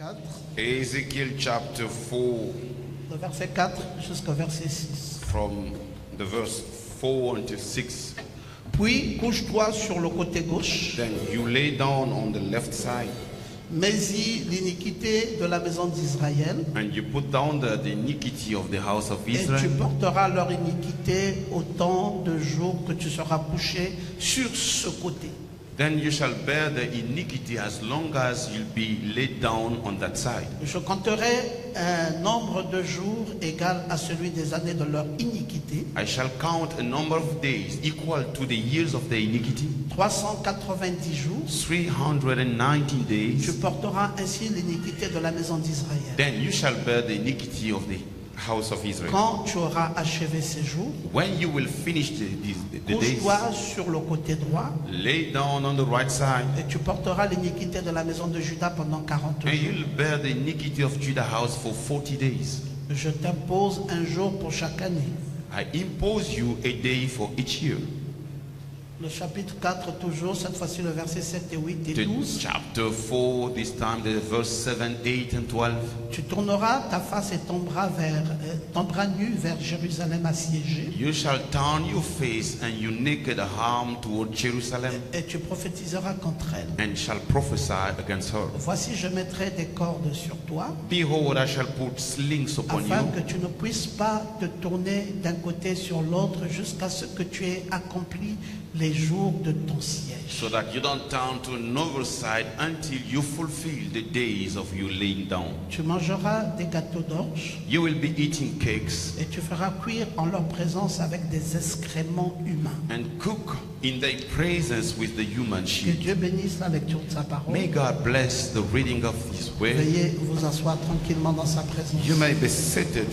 4, Ezekiel chapter 4, le verset 4 jusqu'au verset 6. from the verse 4 until 6. Puis couche-toi sur le côté gauche, Then you lay down on the left side, mais-y l'iniquité de la maison d'Israël, and you put down the iniquity of the house of et tu Israel, porteras leur iniquité autant de jours que tu seras couché sur ce côté. then you shall bear the iniquity as long as you'll be laid down on that side. Je compterai un nombre de jours égal à celui des années de leur iniquité, I shall count a number of days equal to the years of the iniquity, 390 jours. 390 Tu days. porteras ainsi l'iniquité de la maison d'Israël. Then you shall bear the iniquity of the house of Israel. Quand tu auras achevé ces jours, When you will finish the days, couche-toi sur le côté droit lay down on the right side, et tu porteras l'iniquité de la maison de Juda pendant 40 and jours. you'll bear the iniquity of Judah house for 40 days. Je t'impose un jour pour chaque année. I impose you a day for each year. Le chapitre 4 toujours, cette fois-ci le verset 7 et 8 et The 12. chapter 4, this time the verse 7, 8 and 12. Tu tourneras ta face et ton bras nu vers Jérusalem assiégée. You shall turn your face and your naked arm toward Jerusalem, Et tu prophétiseras contre elle. and shall prophesy against her. Voici, je mettrai des cordes sur toi, Behold, I shall put slings upon afin you, que tu ne puisses pas te tourner d'un côté sur l'autre jusqu'à ce que tu aies accompli les jours de ton siège. so that you don't turn to another side until you fulfill the days of your laying down. Tu mangeras des gâteaux d'orge You will be eating cakes et tu feras cuire en leur présence avec des excréments humains. and cook in their presence with the human Que sheep. Dieu bénisse la lecture de sa parole. May God bless the reading of His word. Veuillez vous asseoir tranquillement dans sa présence. You may be seated.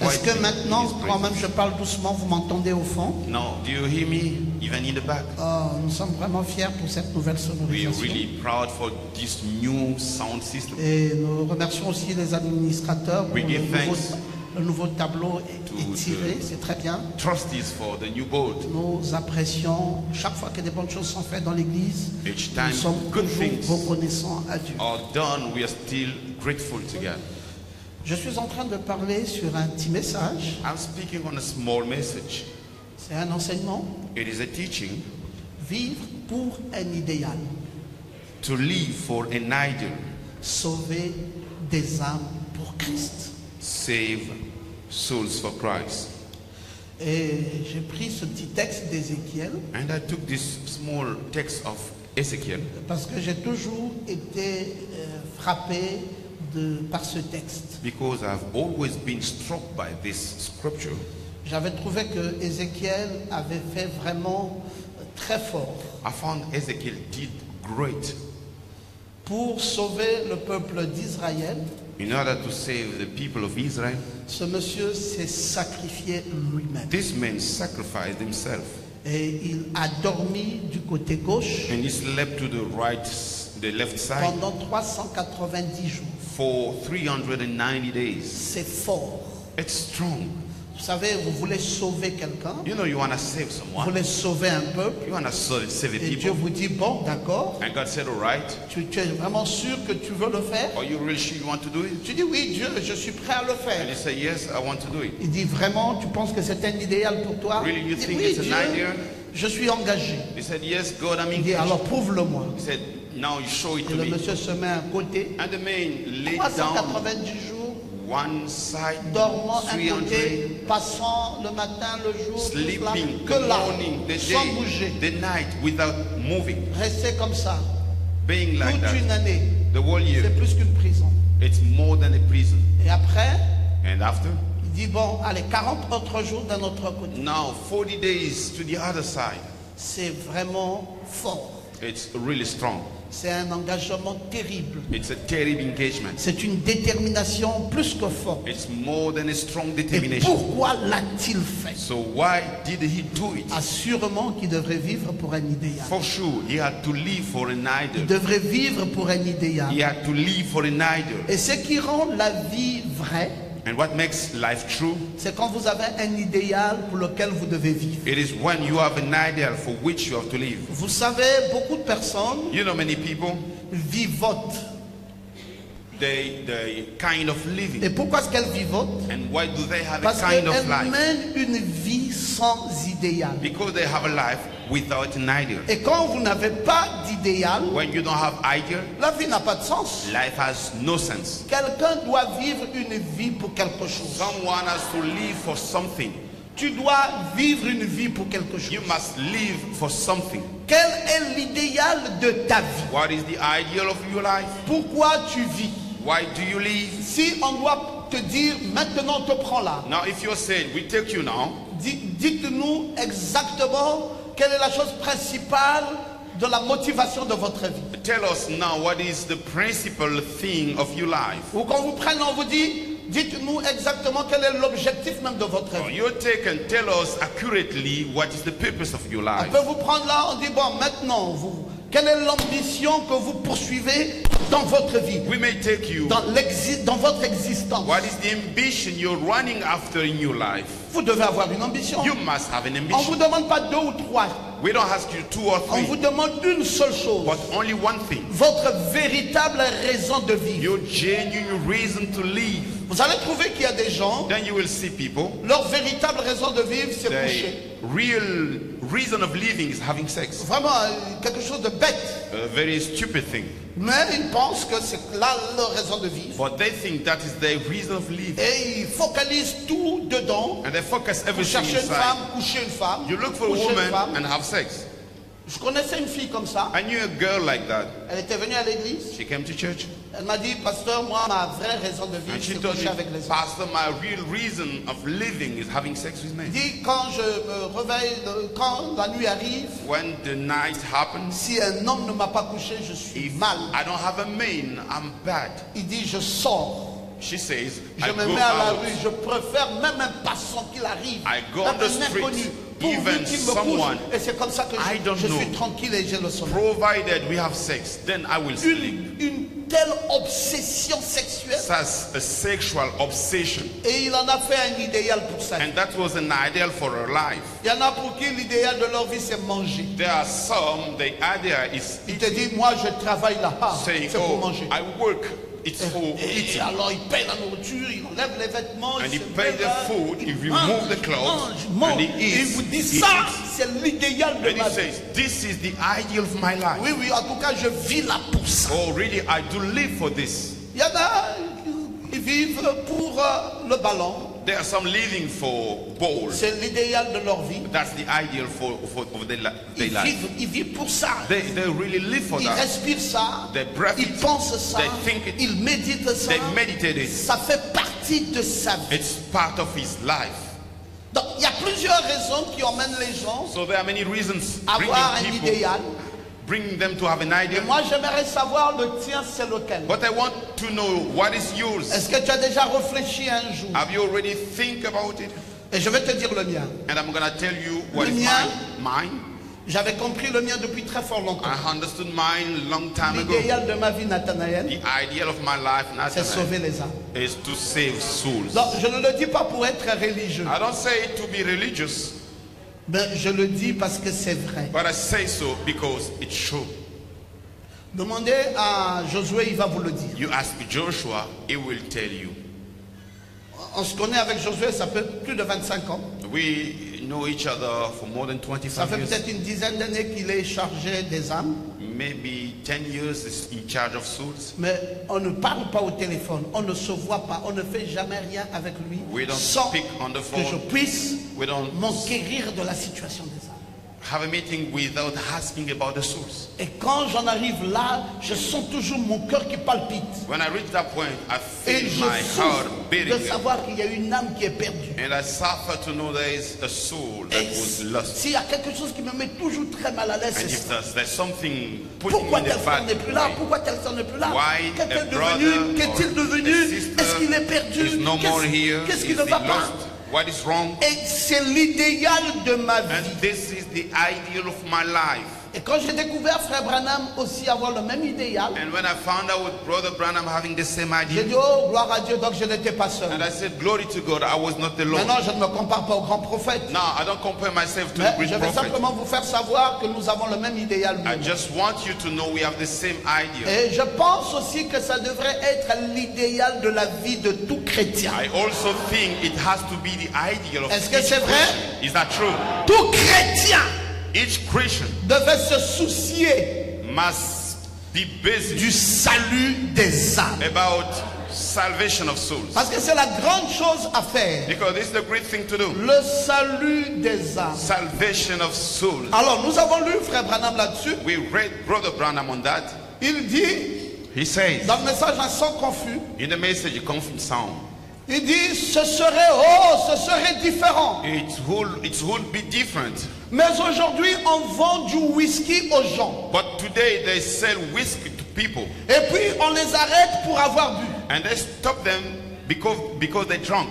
Est-ce que quietly in maintenant, His quand même presence. je parle doucement, vous m'entendez au fond? Now, do you hear me even in the back? Oh, nous sommes vraiment fiers pour cette nouvelle We are sonorisation. really proud for this new sound system. Et nous remercions aussi les administrateurs pour We give thanks le nouveau tableau to est tiré, the- c'est très bien. Trustees for the new board. Nous apprécions chaque fois que des bonnes choses sont faites dans l'église. Each Nous time sommes good toujours things reconnaissants à Dieu. are done, we are still grateful to God. Je suis en train de parler sur un petit message. I'm speaking on a small message. C'est un enseignement. It is a teaching Vivre pour un idéal. to live for an ideal, Sauver des âmes pour Christ. save souls for Christ. Et j'ai pris ce petit texte d'Ézéchiel And I took this small text of Ezekiel parce que j'ai toujours été frappé par ce texte. because I've always been struck by this scripture. J'avais trouvé que Ézéchiel avait fait vraiment très fort I found Ezekiel did great pour sauver le peuple d'Israël. in order to save the people of Israel. Ce monsieur s'est sacrifié lui-même This man sacrificed himself et il a dormi du côté gauche and he slept to the left side pendant 390 jours. for 390 days. C'est fort. It's strong. Vous savez, vous voulez sauver quelqu'un, You know, you want to save vous someone. voulez sauver un peuple, You want to save et the Dieu people. vous dit, bon, d'accord, And God said, all right. tu es vraiment sûr que tu veux le faire? Are you really sure you want to do it? Tu dis, oui, Dieu, je suis prêt à le And faire. he said, yes, I want to do it. Il dit, vraiment, tu penses que c'est un idéal pour toi? Really, you Il dit, think oui, it's an Dieu, idea? je suis engagé. He said, yes, God, I'm Il dit, engaged. alors prouve-le-moi. He said, now you show it Et to le me. monsieur se met à côté, And the man laid down 390 jours, one side, dormant à 300, côté, passant le matin, le jour, tout cela, sleeping que the là, morning, the sans day, bouger, the night, without moving, rester comme ça, being like toute une that. année. The whole C'est year, plus qu'une prison. it's more than a prison. Et après, And after, il dit, bon, allez, 40 autres jours d'un autre côté. now 40 days to the other side. C'est vraiment fort. It's really strong. C'est un engagement terrible. It's a terrible engagement. C'est une détermination plus que forte. It's more than a strong Et determination. pourquoi l'a-t-il fait? So why did he do it? Assurément qu'il devrait vivre pour un idéal. For sure, he had to live for an Il idol. devrait vivre pour un idéal. He had to live for an idol. Et ce qui rend la vie vraie, And what makes life true? c'est quand vous avez un idéal pour lequel vous devez vivre. It is when you have an ideal for which you have to live. Vous savez, beaucoup de personnes You know, many people, vivotent. the kind of living. Et pourquoi est-ce qu'elles vivotent? And why do they have a Parce kind of qu'elles life? mènent une vie sans idéal. Because they have a life without an ideal. Et quand vous n'avez pas d'idéal, When you don't have ideal, la vie n'a pas de sens. life has no sense. Quelqu'un doit vivre une vie pour quelque chose. Someone has to live for something. Tu dois vivre une vie pour quelque chose. You must live for something. Quel est l'idéal de ta vie? What is the ideal of your life? Pourquoi tu vis? Why do you live? Si on doit te dire, maintenant on te prend là, Now, if you're saying, we take you now, dites-nous exactement quelle est la chose principale de la motivation de votre vie. tell us now what is the principal thing of your life. Ou quand vous prenez, on vous dit, dites-nous exactement quel est l'objectif même de votre vie. You take and tell us accurately what is the purpose of your On life. peut vous prendre là, on dit, bon, maintenant, quelle est l'ambition que vous poursuivez dans votre vie, We may take you, dans votre existence? what is the ambition you're running after in your life? Vous devez avoir une ambition. You must have an On ne vous ambition. demande pas 2 ou 3. We don't ask you 2 or On vous 3, demande une seule chose. but only one thing. Votre véritable raison de vivre. Your genuine reason to live. Vous allez trouver qu'il y a des gens, Then you will see people, leur véritable raison de vivre, c'est coucher. the real reason of living is having sex. Vraiment, quelque chose de bête. A very stupid thing. Mais ils pensent que c'est là leur raison de vivre. But they think that is their reason of living. Et ils focalisent tout dedans. And they focus Pour everything chercher une inside. femme, coucher une femme. You look for a coucher une woman femme. and have sex. Je connaissais une fille comme ça. I knew a girl like that. Elle était venue à l'église. She came to church Elle m'a dit, pasteur, moi, ma vraie raison de vivre, and she c'est told me, coucher avec les hommes. Pastor, my real reason of living is having sex with men. Il dit, quand je me réveille, quand la nuit arrive, When the night happens, si un homme ne m'a pas couché, je suis if mal. I don't have a man, I'm bad. Il dit, je sors. She says, Je I me go mets à la out. rue. Je préfère même un passant qu'il arrive. I go même on the un street, inconnu. Pourvu even qu'il me someone couche. Et c'est comme ça que I don't je suis know. tranquille et j'ai le sommeil. Provided we have sex, then I will sleep. Une telle obsession sexuelle. That's a sexual obsession. Et il en a fait un idéal pour ça. And that was an ideal for her life. Il y en a pour qui l'idéal de leur vie c'est manger. There are some, the idea is Il te dit, moi je travaille là-bas, saying, c'est pour oh, manger. I work, it's for Et eating. alors il paye la nourriture, il enlève les vêtements, And il he se pay met the là, food, il he remove the clothes, mange, and he et il eats, vous dit he ça, eats. c'est l'idéal de And ma he vie. says, this is the ideal of my life. Oui, oui, en tout cas, je vis là pour ça. Oh, really, I do live for this. Il y en a qui vivent pour le ballon. There are some living for balls. C'est l'idéal de leur vie. That's the ideal of their life. Ils vivent pour ça. They really live for Ils that. respirent ça. They breathe Ils it. pensent ça. They think it. Ils méditent ça. They meditate it. Ça fait partie de sa vie. It's part of his life. Donc, il y a plusieurs raisons qui emmènent les gens So there are many reasons à avoir un bringing people, idéal. bringing them to have an Et idea. moi, j'aimerais savoir le tien, c'est lequel. But I want to know what is yours. Est-ce que tu as déjà réfléchi un jour? Have you already think about it? Et je vais te dire le mien. And I'm going to tell you what Le is mien. mine. J'avais compris le mien depuis très fort longtemps. I understood mine long time ago. L'idéal de ma vie, Nathanaël, The ideal of my life, c'est Nathanael, sauver les âmes. is to save souls. Donc, je ne le dis pas pour être religieux, I don't say it to be religious, mais je le dis parce que c'est vrai. but I say so because it's true. Demandez à Josué, il va vous le dire. You ask Joshua, he will tell you. On se connaît avec Josué, ça fait plus de 25 ans. We know each other for more than Ça 25 fait years. peut-être une dizaine d'années qu'il est chargé des âmes. Maybe 10 years is in charge of souls. Mais on ne parle pas au téléphone, on ne se voit pas, on ne fait jamais rien avec lui We don't sans speak on the que je phone. puisse We don't m'enquérir de la situation des âmes. have a meeting without asking about the souls. Et quand j'en arrive là, je sens toujours mon cœur qui palpite. When I reach that point, I Et feel je my souffre heart beating. de savoir qu'il y a une âme qui est perdue. And I suffer to know there is a soul that Et was lost. s'il y a quelque chose qui me met toujours très mal à l'aise, And c'est if ça. there's something putting me Pourquoi in tel the frère n'est bad plus là? way, Pourquoi tel frère n'est plus là? why Qu'est-il a devenu? brother Qu'est-il or devenu? a sister Est-ce qu'il est perdu? is no more here, Qu'est-ce qui is ne he va pas? lost? What is wrong? Et c'est l'idéal de ma And vie. this is the ideal of my life. Et quand j'ai découvert Frère Branham aussi avoir le même idéal, And when I found out with Brother Branham having the same j'ai idea, dit, oh, gloire à Dieu, donc je n'étais pas seul. and I said, glory to God, I was not alone. Maintenant, je ne me compare pas au grand prophète. Now, I don't compare myself to Mais a great je vais prophet. simplement vous faire savoir que nous avons le même idéal. I nous. just want you to know we have the same idea. Et je pense aussi que ça devrait être l'idéal de la vie de tout chrétien. I also think it has to be the ideal of Est-ce que each c'est vrai? Christian. Is that true? Tout chrétien Each Christian devait se soucier must be busy du salut des âmes. about salvation of souls. Parce que c'est la grande chose à faire. Because this is the great thing to do. Le salut des âmes. Salvation of souls. Alors, nous avons lu Frère Branham là-dessus. We read Brother Branham on that. Il dit, He says, dans le message un son confus, in the message, it comes from Psalm. il dit, ce serait différent. It would be different. Mais aujourd'hui, on vend du whisky aux gens. But today they sell whiskey to people. Et puis, on les arrête pour avoir bu. And they stop them because they're drunk.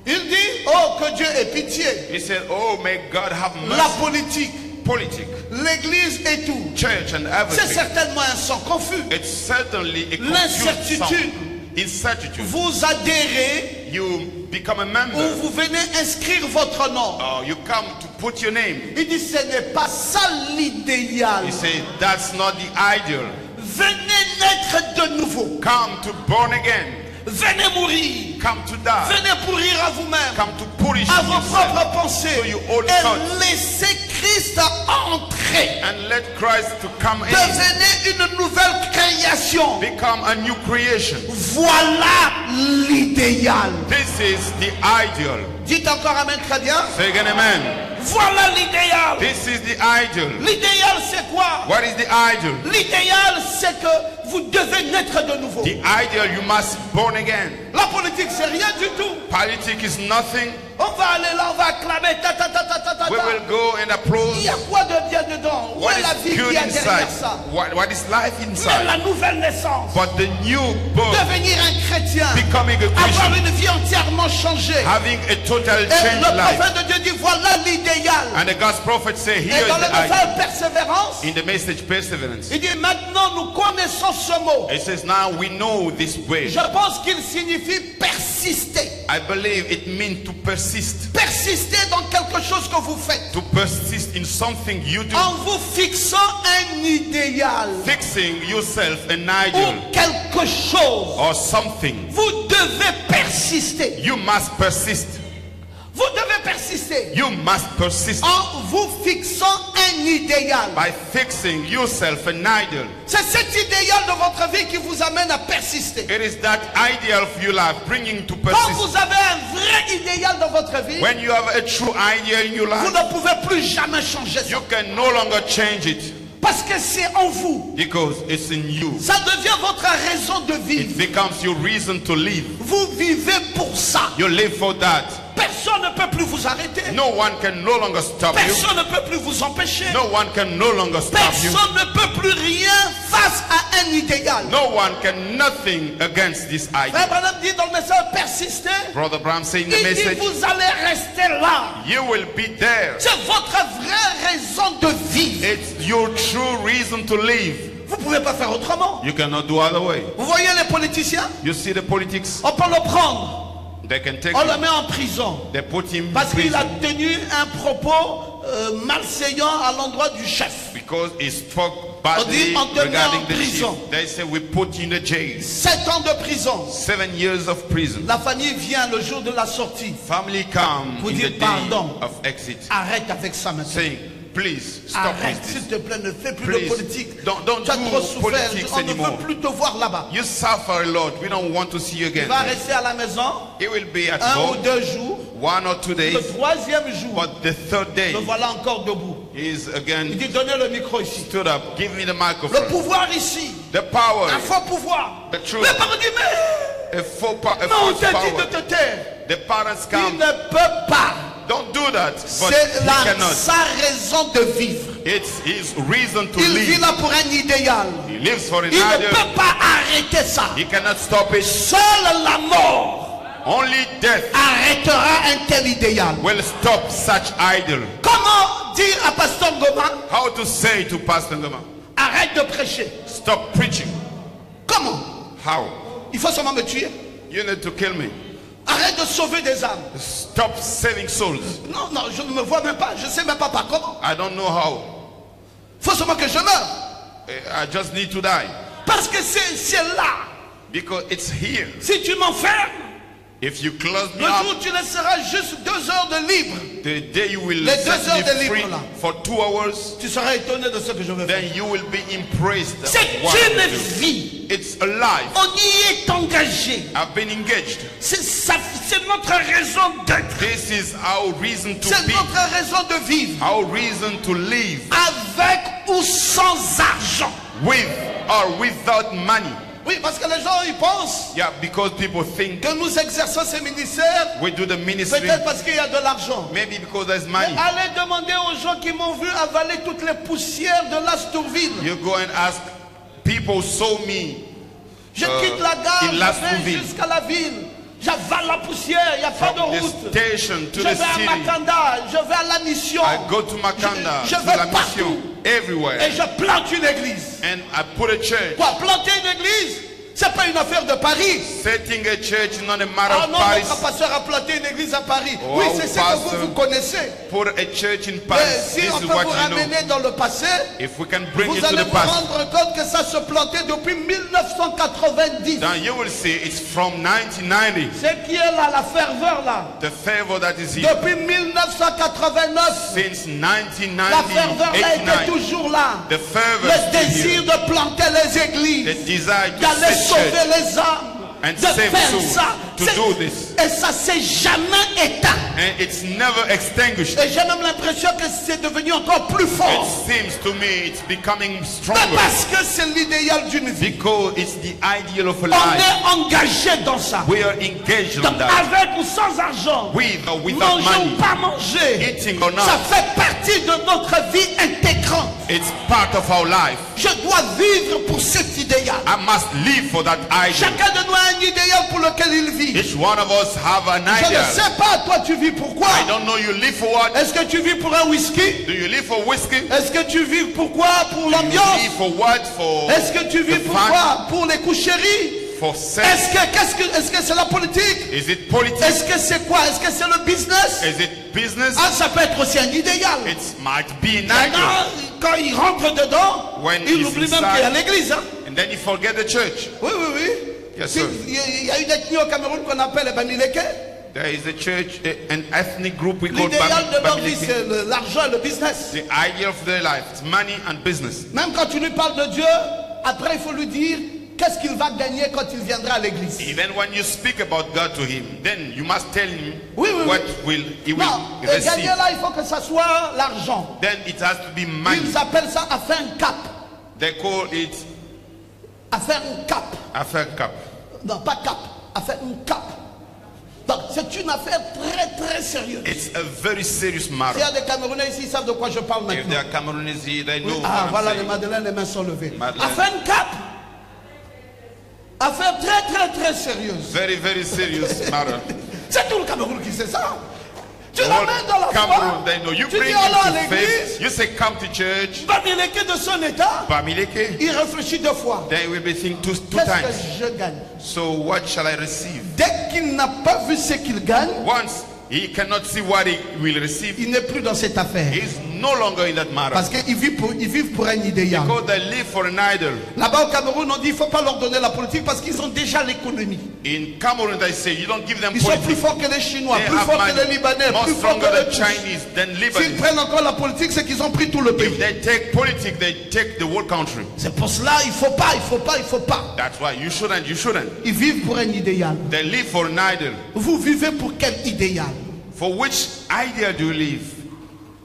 Il dit, oh, que Dieu ait pitié. He said, oh, may God have La mercy. politique, Politics, l'église et tout. church and C'est everything. certainement un son confus. It's certainly a confused L'incertitude. song. Incertitude. Vous adhérez You become a ou member. vous venez inscrire votre nom. You come to put your name. Il dit, ce n'est pas ça l'idéal. He said, that's not the ideal. Venez naître de nouveau. Come to born again. Venez mourir. Come to die. Venez pourrir à vous-même, Come to punish à vos yourself. propres pensées. So you own Et thoughts. laissez Christ entrer. And let Christ to come in. Devenez une nouvelle création. Become a new creation. Voilà l'idéal. This is the ideal. Dites encore amen très bien. Say again, amen. Voilà l'idéal. This is the ideal. L'idéal c'est quoi? What is the ideal? L'idéal c'est que vous devez naître de nouveau. The ideal, you must be born again. La politique c'est rien du tout. Politics is nothing. On va aller là, on va acclamer. Ta, ta, ta, ta, ta, ta, We ta. will go and applause. Il y a quoi de bien dedans? Où What est la is vie good qui est derrière inside? ça? What is life Mais inside? la nouvelle naissance. But the new birth, Devenir un chrétien. becoming a Avoir Christian, une vie entièrement changée. having a total Et changed le life. prophète de Dieu dit voilà l'idéal. And the God's prophet say, here Et is dans le the ideal. message persévérance, In the message perseverance, il dit maintenant nous connaissons ce mot. it says, now we know this way. Je pense qu'il signifie persister. I believe it means to persist. Persister dans quelque chose que vous faites. To persist in something you do. En vous fixant un idéal. Fixing yourself an ideal Ou quelque chose. or something. Vous devez persister. You must persist. Vous devez persister. You must persist En vous fixant un idéal. by fixing yourself an ideal. C'est cet idéal de votre vie qui vous amène à persister. It is that ideal of your life bringing to Quand persist. vous avez un vrai idéal dans votre vie, When you have a true ideal in your vous life, ne pouvez plus jamais changer ça. you can no longer change it Parce que c'est en vous. because it's in you. Ça devient votre raison de It vivre. becomes your reason to live. Vous vivez pour ça. You live for that. Personne ne peut plus vous arrêter. No one can no longer stop you. Personne ne peut plus vous empêcher. No one can no longer stop you. Personne ne peut plus rien face à un idéal. No one can nothing against this Frère idea. Branham dit dans le message persister. Brother Bram saying the Il dit message, vous allez rester là. you will be there. C'est votre vraie raison de vivre. It's your true reason to live. Vous ne pouvez pas faire autrement. You cannot do other way. Vous voyez les politiciens? You see the politics, On peut le prendre. they can take On le him, met en prison. they put him in Parce qu'il a prison tenu un propos malséant à l'endroit du chef. because he spoke On dit, badly on te met en regarding the prison. chief. They say we put you in the jail. 7 ans de prison. 7 years of prison. La famille vient le jour de la sortie. Family come Vous in the dites day pardon. of exit, Arrête avec ça maintenant. saying, please stop Arrête, with s'il this. te plaît, ne fais plus Please, de politique. don't Tu as do trop souffert. politics On ne anymore. veut plus te voir là-bas. You suffer a lot. We don't want to see you Il again. va rester à la maison He will be at 1 ou home 2 jours. 1 or 2 days, Le 3e jour, but the 3rd day le voilà encore debout. he is Il again dit donnez le micro ici. stood up. Give me the Le microphone. pouvoir ici. The power, Un faux pouvoir. The truth. Le parent dit mais a non, on false t'a dit power. de te taire. The parents Il come. ne peut pas. Don't do that. But C'est he cannot. sa raison de vivre. It's his reason to Il vit live. là pour un idéal. He lives for an Il ne ideal. peut pas arrêter ça. He cannot stop it. Seule la mort Only death arrêtera un tel idéal. will stop such idol. Comment dire à Pasteur Ngoma, How to say to Pastor Ngoma, arrête de prêcher? stop preaching. Comment? How? Il faut seulement me tuer? You need to kill me. Arrête de sauver des âmes. Stop saving souls. Non, non, je ne me vois même pas. Je ne sais même pas par comment. I don't know how. Il faut seulement que je meure. I just need to die. Parce que c'est là. Because it's here. Si tu m'enfermes, If you close me le up, jour où tu laisseras juste 2 heures de libre, the day you will Les 2 set heures me de free libre, là. for 2 hours, tu seras étonné de ce que je vais faire. then you will be impressed. C'est at what I will une do. vie. It's a life. On y est engagé. I've been engaged. C'est notre raison d'être. This is our reason to C'est be. notre raison de vivre. Our reason to live. Avec ou sans argent. With or without money. Oui, parce que les gens, ils pensent Yeah, because people think que nous exerçons ces ministères we do the ministry peut-être parce qu'il y a de l'argent. maybe because there's Mais money. allez demander aux gens qui m'ont vu avaler toutes les poussières de l'Asturville. You go and ask people saw me. Je quitte la gare, in je Lastrouville. vais jusqu'à la ville. J'avale la poussière, il n'y a pas de From route. the station to Je the vais à city. Makanda, je vais à la mission. I go to Makanda, Je to vais la partout. mission, everywhere. Et je plante une église. And I put a church. Quoi, planter une église, c'est pas une affaire de Paris. Setting a church is not a matter Ah of non, Paris. notre pasteur a planté une église à Paris. Oh, Oui, c'est ce que pastor. vous connaissez. Put a church in Mais Paris. si This on is peut what vous you know. ramener dans le passé, If we can bring vous it to allez the vous past, rendre compte que ça se plantait depuis 1990. then you will see it's from 1990. Ce qui est là, la ferveur là, The favor that is here depuis 1989, since la ferveur là était 1989. toujours là. The fervor Le is still désir here. de planter les The églises, desire to d'aller set sauver church les âmes, and de save faire souls, ça. to C'est- do this. Et ça s'est jamais éteint. And it's never extinguished. Et j'ai même l'impression que c'est devenu encore plus It fort. seems to me it's becoming Mais stronger parce que c'est l'idéal d'une vie. because it's the ideal of a On life. est engagé dans ça. We are engaged Donc on that. avec ou sans argent, With or without manger money, ou pas manger, eating or ça not, fait partie de notre vie intégrante. it's part of our life. Je dois vivre pour cet idéal. I must live for that ideal. Chacun de nous a un idéal pour lequel il vit. Each one of us have an Je ne ideal. sais pas, toi tu vis pour quoi? I don't know you live for what? Est-ce que tu vis pour un whisky? Do you live for whiskey? Est-ce que tu vis pour quoi? Pour Do you l'ambiance? live for what? For Est-ce que tu vis the pour fun? quoi? Pour les coucheries? For sex? Est-ce que c'est la politique? Is it politics? Est-ce que c'est quoi? Est-ce que c'est le business? Is it business? Ah, ça peut être aussi un idéal. It might be an Maintenant, ideal. quand il rentre dedans, When il he's oublie même inside. qu'il y a l'église. Hein? And then you forget the church. Oui, oui, oui. Yes, sir. Il y a une ethnie au Cameroun qu'on appelle les Bamileke. There is a church, an ethnic group we call L'idéal de leur vie, Bamileke. c'est l'argent et le business. The idea of their life is money and business. Même quand tu lui parles de Dieu, après il faut lui dire qu'est-ce qu'il va gagner quand il viendra à l'église. Even when you speak about God to him, then you must tell him Oui, oui, what oui. will he will Non, et receive. gagner là, il faut que ça soit l'argent. Then it has to be money. Ils appellent ça à faire un cap. They call it À faire un cap. affair cap. Non, pas cap. À faire un cap. Donc c'est une affaire très très sérieuse. It's a very serious S'il y matter. a des Camerounais ici, ils savent de quoi je parle If maintenant. they are Cameroonese here, they know Ah, what voilà, I'm les saying. Madeleines, les mains sont levées. Madeleine. À faire un cap. Affaire très très très sérieuse. Very, very serious matter. C'est tout le Cameroun qui sait ça. Tu The whole l'amènes dans la Cameroon, foi. they know. You Tu bring dis him allons à to faith. l'église. You say come to church. Bamileke de son état. Bamileke. Il réfléchit 2 fois. They will be thinking two Qu'est-ce times. que je gagne? So what shall I receive? Dès qu'il n'a pas vu ce qu'il gagne, Once he cannot see what he will receive, il n'est plus dans cette affaire. he's no longer in that matter. Parce qu'ils vivent pour un idéal. Because they live for an idol. Là-bas au Cameroun, on dit qu'il ne faut pas leur donner la politique parce qu'ils ont déjà l'économie. In Cameroon, they say you don't give them Ils sont plus politics. forts que les Chinois, They plus have forts que money. les Libanais, More plus forts stronger que than les Turcs. Chinese, than S'ils Lebanese. prennent encore la politique, c'est qu'ils ont pris tout le pays. If they take politics, they take the whole country. C'est pour cela, il ne faut pas, il ne faut pas, il ne faut pas. That's why you shouldn't. Ils vivent pour un idéal. They live for an idol. Vous vivez pour quel idéal? For which idea do you live?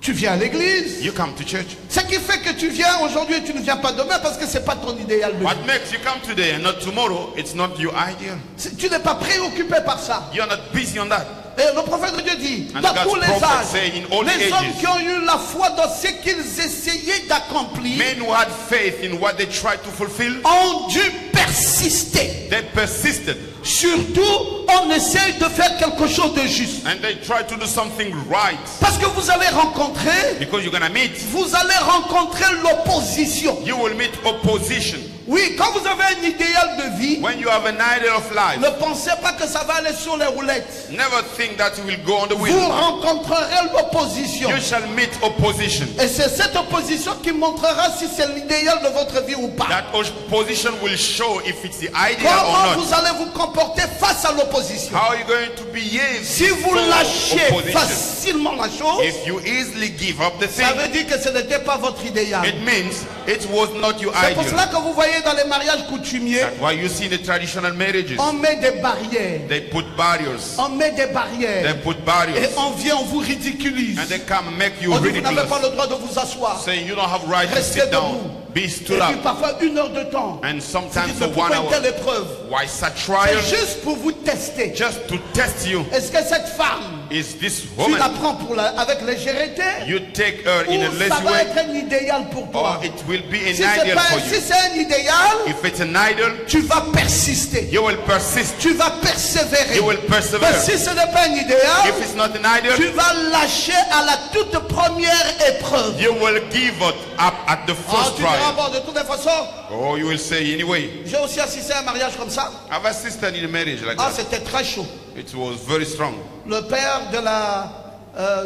Tu viens à l'église. You come to church. Ce qui fait que tu viens aujourd'hui et tu ne viens pas demain parce que ce n'est pas ton idéal de vie. What makes you come today and not tomorrow? It's not your idea. Tu n'es pas préoccupé par ça. You're not busy on that. Et le prophète de Dieu dit, And dans God's tous les prophet âges, say in all les hommes ages, qui ont eu la foi dans ce qu'ils essayaient d'accomplir men who had faith in what they tried to fulfill, ont dû persister. they persisted. Surtout, on essaye de faire quelque chose de juste. And they tried to do something right. Parce que vous allez rencontrer, Because you're going to meet, vous allez rencontrer l'opposition. you will meet opposition. Oui, quand vous avez un idéal de vie, When you have an idea of life, ne pensez pas que ça va aller sur les roulettes. never think that you will go on the Vous wheel. rencontrerez l'opposition. You shall meet opposition. Et c'est cette opposition qui montrera si c'est l'idéal de votre vie ou pas. That opposition will show if it's the idea or Comment not. vous allez vous comporter face à l'opposition? How are you going to behave Si vous before lâchez opposition? facilement la chose, If you easily give up the ça thing, veut dire que ce n'était pas votre idéal. it means it was not your C'est pour ideal. cela que vous voyez dans les mariages coutumiers, That's why you see in the traditional marriages, on met des barrières. they put barriers. On met des They barrières. put Et barriers. on vient, on vous ridiculise. And they come make you On dit vous n'avez pas ridiculous. le droit de vous asseoir. Saying you don't have right to Restez sit down. debout. Be Et stood puis up. parfois 1 heure de temps. And Vous sometimes dites, for mais 1 pourquoi une telle hour. épreuve? Why such trial? C'est juste pour vous tester. Just to test you. Est-ce que cette femme, Is this tu la woman, prends avec légèreté? you take her in a Ou ça lazy va way, être un idéal pour toi? or it will be an Si c'est ideal for si you? c'est un idéal, If it's an idol, tu vas persister. you will persist. Tu vas persévérer. You will Mais persevere. si ce n'est pas un idéal, If it's not an idol, tu vas lâcher à la toute première épreuve. you will give up at the Ah, first tu diras, trial. bon, de toutes les façons, Or you will say anyway. j'ai aussi assisté à un mariage comme ça. I've assisted in a marriage like Ah, that. c'était très chaud. It was very strong. Le père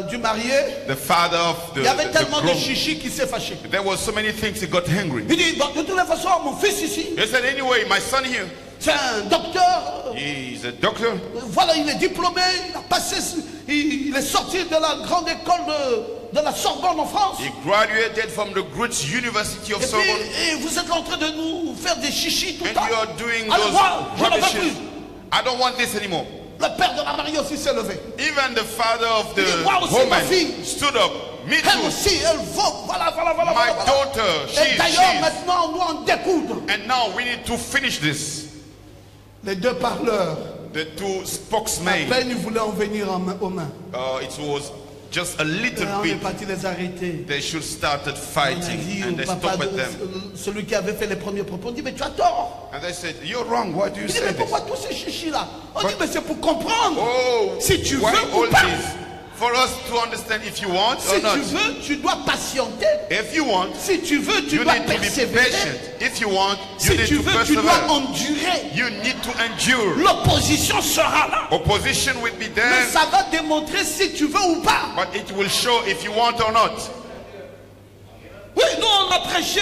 du marié, The father of il y avait the tellement de groom, chichi qui s'est fâché. there was so many things he got angry. Il dit, bon, de toutes les façons, mon fils ici, He said, anyway, my son here, c'est un docteur. he's a doctor. Voilà, il est diplômé, il a passé, il est sorti de la grande école de la Sorbonne en France. He graduated from the great University of Et puis, Sorbonne. et vous êtes en train de nous faire des chichis tout le And temps. you are doing Alors those moi, je n'en veux rubbishes. plus. I don't want this anymore. Le père de la mariée aussi s'est levé. Even the father of the Il dit, moi aussi, ma woman fille. stood up. Me Elle too. aussi, elle vaut. Voilà. My daughter, Et d'ailleurs, she's. maintenant, on doit en découdre. And now we need to finish this. Les deux parleurs, The two à spokesmen, peine ils voulaient en venir aux mains. it was just a little On est bit. parti les arrêter. They should started On a fighting dit and au they papa, stopped them. celui qui avait fait les premiers propos, on dit, mais tu as tort. And they said, you're wrong. Why do you Il dit, say mais this? pourquoi tous ces chichis-là? On dit, mais c'est pour comprendre. Oh, Si tu why veux ou all pas. this? For us to understand if you want Si or not. tu veux, tu dois patienter. If you want, Si tu veux, tu you dois need to be persévérer. patient. If you want, you Si need tu to veux, tu dois persevere. endurer. You need to endure. L'opposition sera là. Opposition will be Mais there, ça va démontrer si tu veux ou pas. but it will show if you want or not. Oui, nous on a prêché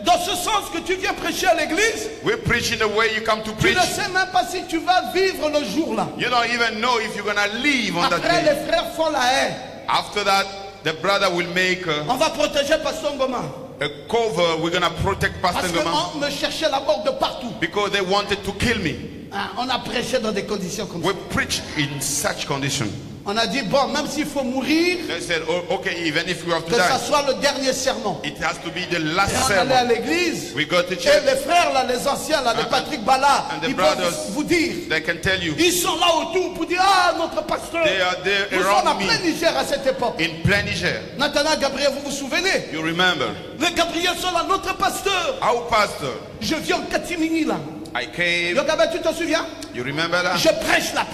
dans ce sens que tu viens prêcher à l'église. We preach in the way you come to Tu preach. ne sais même pas si tu vas vivre le jour-là. You don't even know if you're gonna leave on that Après, day. les frères font la haie. After that, the brother will make On va protéger Pasteur Ngoma. a cover. We're gonna protect Pastor Parce Ngoma qu'on me cherchait la mort de partout. because they wanted to kill me. Hein, on a prêché dans des conditions comme ça. We preach in such condition. On a dit, bon, même s'il faut mourir, They said, oh, okay, even if we have to que ça die, soit le dernier serment. it has to be the Et last on allait à sermon. l'église. We go to Et church. les frères, là, les anciens, là, les Patrick Bala, and the ils brothers, peuvent vous dire. They can tell you Ils sont là autour pour dire, ah, notre pasteur. they are there Nous sommes à around plein me Niger à cette époque. in plain Niger. Nathanaël Gabriel, vous vous souvenez? You remember? Les Gabriel sont là, notre pasteur. Our pastor, Je viens en catimini là. I came. Le Gabriel, tu te souviens? You remember that? Je prêche là.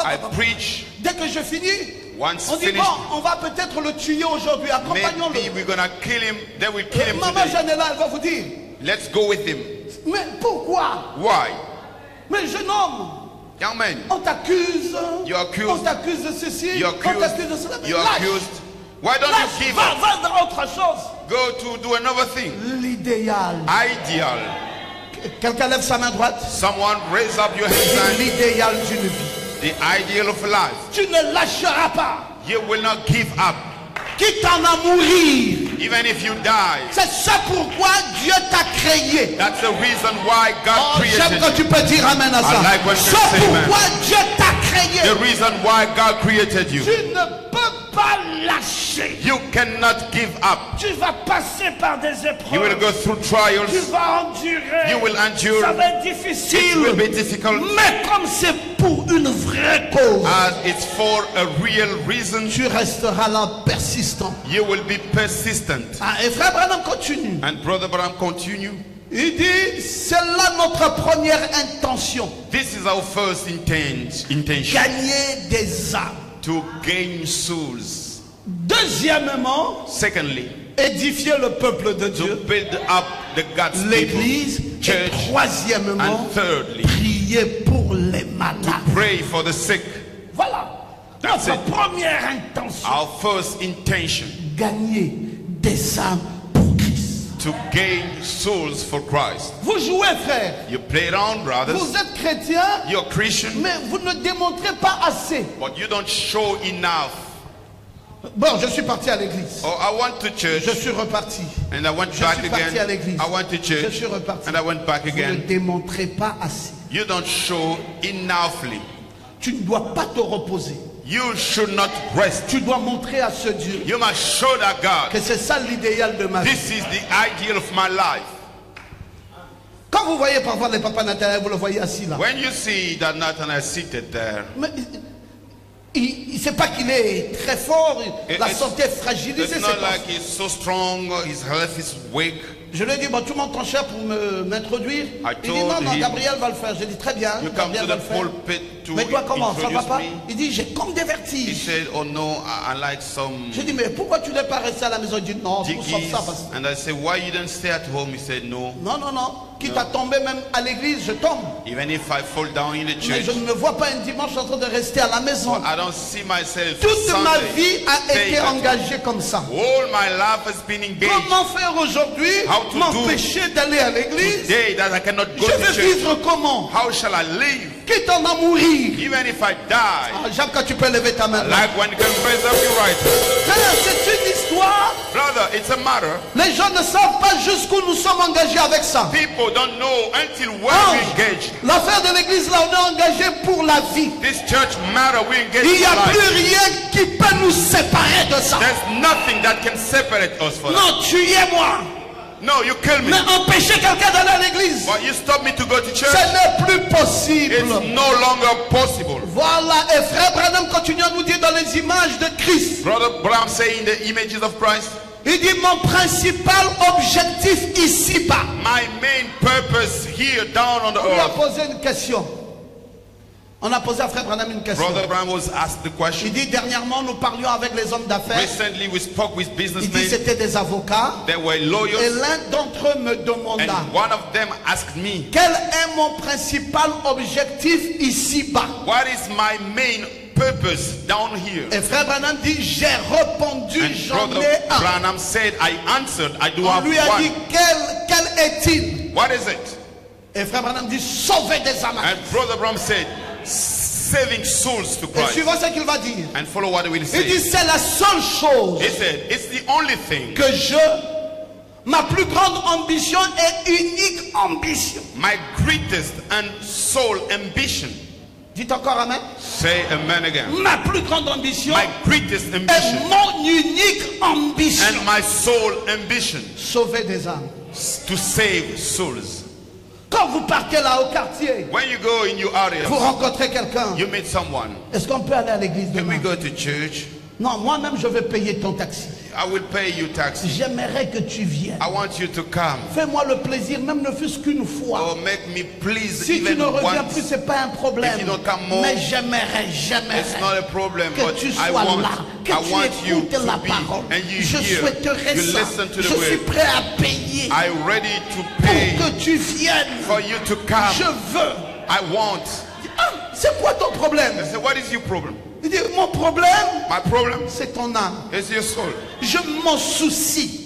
I preach. Dès que je finis, Once on dit, finished, bon, on va peut-être le tuer aujourd'hui. maybe Accompagnons-le. we're gonna kill him. They will kill him Maman today. Jeanne est là, elle va vous dire. Let's go with him. Mais pourquoi? Why? Mais jeune homme, Young man, on t'accuse. You're accused. On t'accuse de ceci. you're On t'accuse de accused. cela. Mais You're lâche. accused. Why don't Lâche, you give va, up? va dans autre chose. Go to do another thing. L'idéal. Ideal. Quelqu'un lève sa main droite. Someone raise up your hand. L'idéal d'une vie. The ideal of life. Tu ne lâcheras pas. You will not give up. Quitte en à mourir. Even if you die. C'est ça pourquoi Dieu t'a créé. That's the reason why God Oh, j'aime created quand you. tu peux dire amen à ça. I like when you C'est say amen. pourquoi Dieu t'a créé. The reason why God created you. Tu ne peux pas lâcher. You cannot give up. Tu vas passer par des You will épreuves. go through trials. Tu vas endurer. You will endure. Ça va être It difficile. will be difficult. Mais comme c'est pour une vraie cause, As it's for a real reason, tu resteras là persistant. you will be persistent. Ah, et frère Branham continue. And Brother Branham continue. Il dit, c'est là notre première intention. This is our first intention. Gagner des âmes. To gain souls. Deuxièmement, Secondly, édifier le peuple de to Dieu. build up the God's L'église. people, Et church, troisièmement, and thirdly, prier pour les malades. pray for the sick. Voilà. That's Notre it. première intention. Our first intention, Gagner des âmes pour Christ. to gain souls for Christ. Vous jouez, frère. You play around, brothers. Vous êtes chrétien, You're Christian, mais vous ne démontrez pas assez. but you don't show enough. Bon, je suis parti à l'église. Oh, I went to church Je suis reparti. and I went Je back suis parti à again. l'église. I went to Je church suis reparti. and I went back Vous ne again. démontrez pas assez. You don't show enoughly. Tu ne dois pas te reposer. You should not rest. Tu dois montrer à ce Dieu You must show that God, que c'est ça l'idéal de ma vie. this is the ideal of my life. Quand vous voyez parfois les papas Nathanaël, vous le voyez assis là. When you see that Nathanael seated there, Mais il ne sait pas qu'il est très fort, la It's- santé est fragilisée. it's c'est not pas- like he's so strong, his health is weak. Je lui ai dit, bon, tu montes ton cher pour m'introduire. I Il dit, non, told non, him, Gabriel va le faire. J'ai dit, très bien, You come Gabriel to va the le faire. pulpit to Mais toi, comment? Ça va introduce pas? me. Il dit, j'ai comme des He vertiges. said, oh no, I like some J'ai dit, mais pourquoi tu n'es pas resté à la maison? Il dit, non, tout sauf jiggies. ça. Parce... And I said, why you didn't stay at home? He said, no. Non, non, non. Quitte à tomber même à l'église, je tombe. Even if I fall down in the Mais church, je ne me vois pas un dimanche en train de rester à la maison. I don't see myself Toute ma Sunday vie a staying été at home. engagée comme ça. All my life has been engaged. Comment faire aujourd'hui How to m'empêcher d'aller à l'église? Today that I cannot go Je to vais church. vivre comment? How shall I live? Quitte à en mourir. Even if I die, Ah, Jacques, quand tu peux lever ta main. like when you can raise up your right hand. Frère, c'est une histoire. Brother, it's a matter. Les gens ne savent pas jusqu'où nous sommes engagés avec ça. People don't know until when we Ange, engage. l'affaire de l'église là, on est engagé pour la vie. This church matter, we engage Il n'y a for plus life. rien qui peut nous séparer de ça. There's nothing that can separate us from that. Non, tuez-moi. No, you kill me. Mais empêcher quelqu'un d'aller à l'église, But you stop me to go to church. ce n'est plus possible. It's no longer possible. Voilà, et frère Branham continue à nous dire dans les images de Christ. Brother Branham saying the images of Christ. Il dit, mon principal objectif ici-bas. My main purpose here down on the On lui a earth. posé une question. On a posé à frère Branham une question. Brother Branham was asked the Il question. dit, dernièrement, nous parlions avec les hommes d'affaires. Recently we spoke with Il dit, businessmen. c'était des avocats. They were Et lawyers. l'un d'entre eux me demanda, And one of them asked me, quel est mon principal objectif ici-bas? what is my main purpose down here? Et frère Branham dit, j'ai répondu, And j'en Brother ai un. Branham said, I answered, I do On have lui a dit, one. quel est-il? What is it? Et frère Branham dit, sauver des âmes. And Brother Branham said, saving souls to Et Christ. suivant ce qu'il va dire. And follow what he will Il say. dit, c'est la seule chose He said, it's the only thing. que ma plus grande ambition et unique ambition. My greatest and sole ambition. Dites encore amen. Say amen again. Ma plus grande ambition My greatest et ambition mon unique ambition. and my sole ambition Sauver des âmes. to save souls. Quand vous partez là au quartier, When you go in your area, vous rencontrez quelqu'un. you meet someone. Est-ce qu'on peut aller à l'église Can we demain? go to church? Non, moi-même je vais payer ton taxi. I will pay you taxi. J'aimerais que tu viennes. I want you to come. Fais-moi le plaisir, même ne fût-ce qu'une fois. Or make me please Si tu even ne reviens once. plus, c'est pas un problème. If you don't come more, Mais j'aimerais, It's not a problem, que but tu I sois want, là, que I tu want you écoutes to la be parole. and you Je hear. souhaiterais You ça. listen to the Je suis word. prêt à payer I'm ready to pour pay que tu viennes. for you to come. Je veux. I want. Ah, c'est quoi ton problème? I said, what is your problem? Il dit, mon problème, My problem c'est ton âme. is your soul. Je m'en soucie.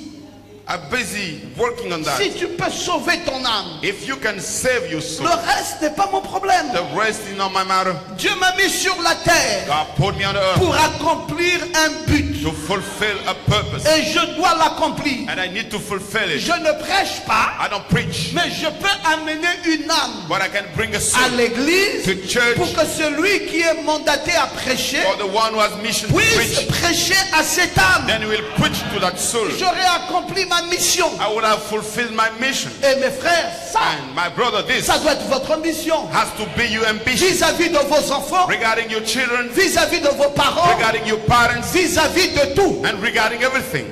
I'm busy working on that. Si tu peux sauver ton âme, If you can save your soul, le reste n'est pas mon problème. the rest is not my matter. Dieu m'a mis sur la terre God put me on the earth pour accomplir un but. to fulfill a purpose. Et je dois l'accomplir. And I need to fulfill it. Je ne prêche pas, I don't preach, mais je peux amener une âme but I can bring a à soul l'église to church pour que celui qui est mandaté à prêcher for the one who has mission to puisse preach. prêcher à cette âme. Then we'll preach to that soul. J'aurai accompli ma mission. I would have fulfilled my mission. Et mes frères, ça, And my brother, this ça doit être votre mission. has to be your ambition Vis-à-vis de vos enfants, regarding your children, vis-à-vis de vos parents, regarding your parents, vis-à-vis de tout. and regarding everything.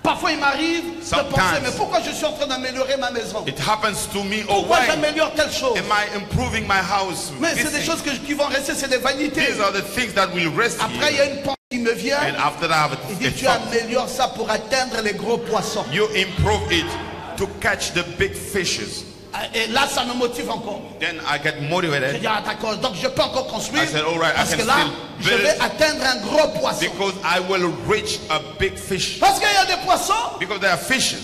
Parfois il m'arrive de Sometimes. penser, mais pourquoi je suis en train d'améliorer ma maison? It happens to me. Oh, Pourquoi why j'améliore telle chose? am I improving my house? Mais This c'est des thing. choses qui vont rester, c'est des vanités. These are the things that will rest Après il y a here. une pensée qui me vient, And after that, I have il a dit tu thought. améliores ça pour atteindre les gros poissons. You improve it to catch the big fishes. Et là ça me motive encore. Then I get Je motivated dis ah d'accord, donc je peux encore construire I said, all right, I parce can que là still je build. vais atteindre un gros poisson. because I will reach a big fish. Parce qu'il y a des poissons, Because there are fishes.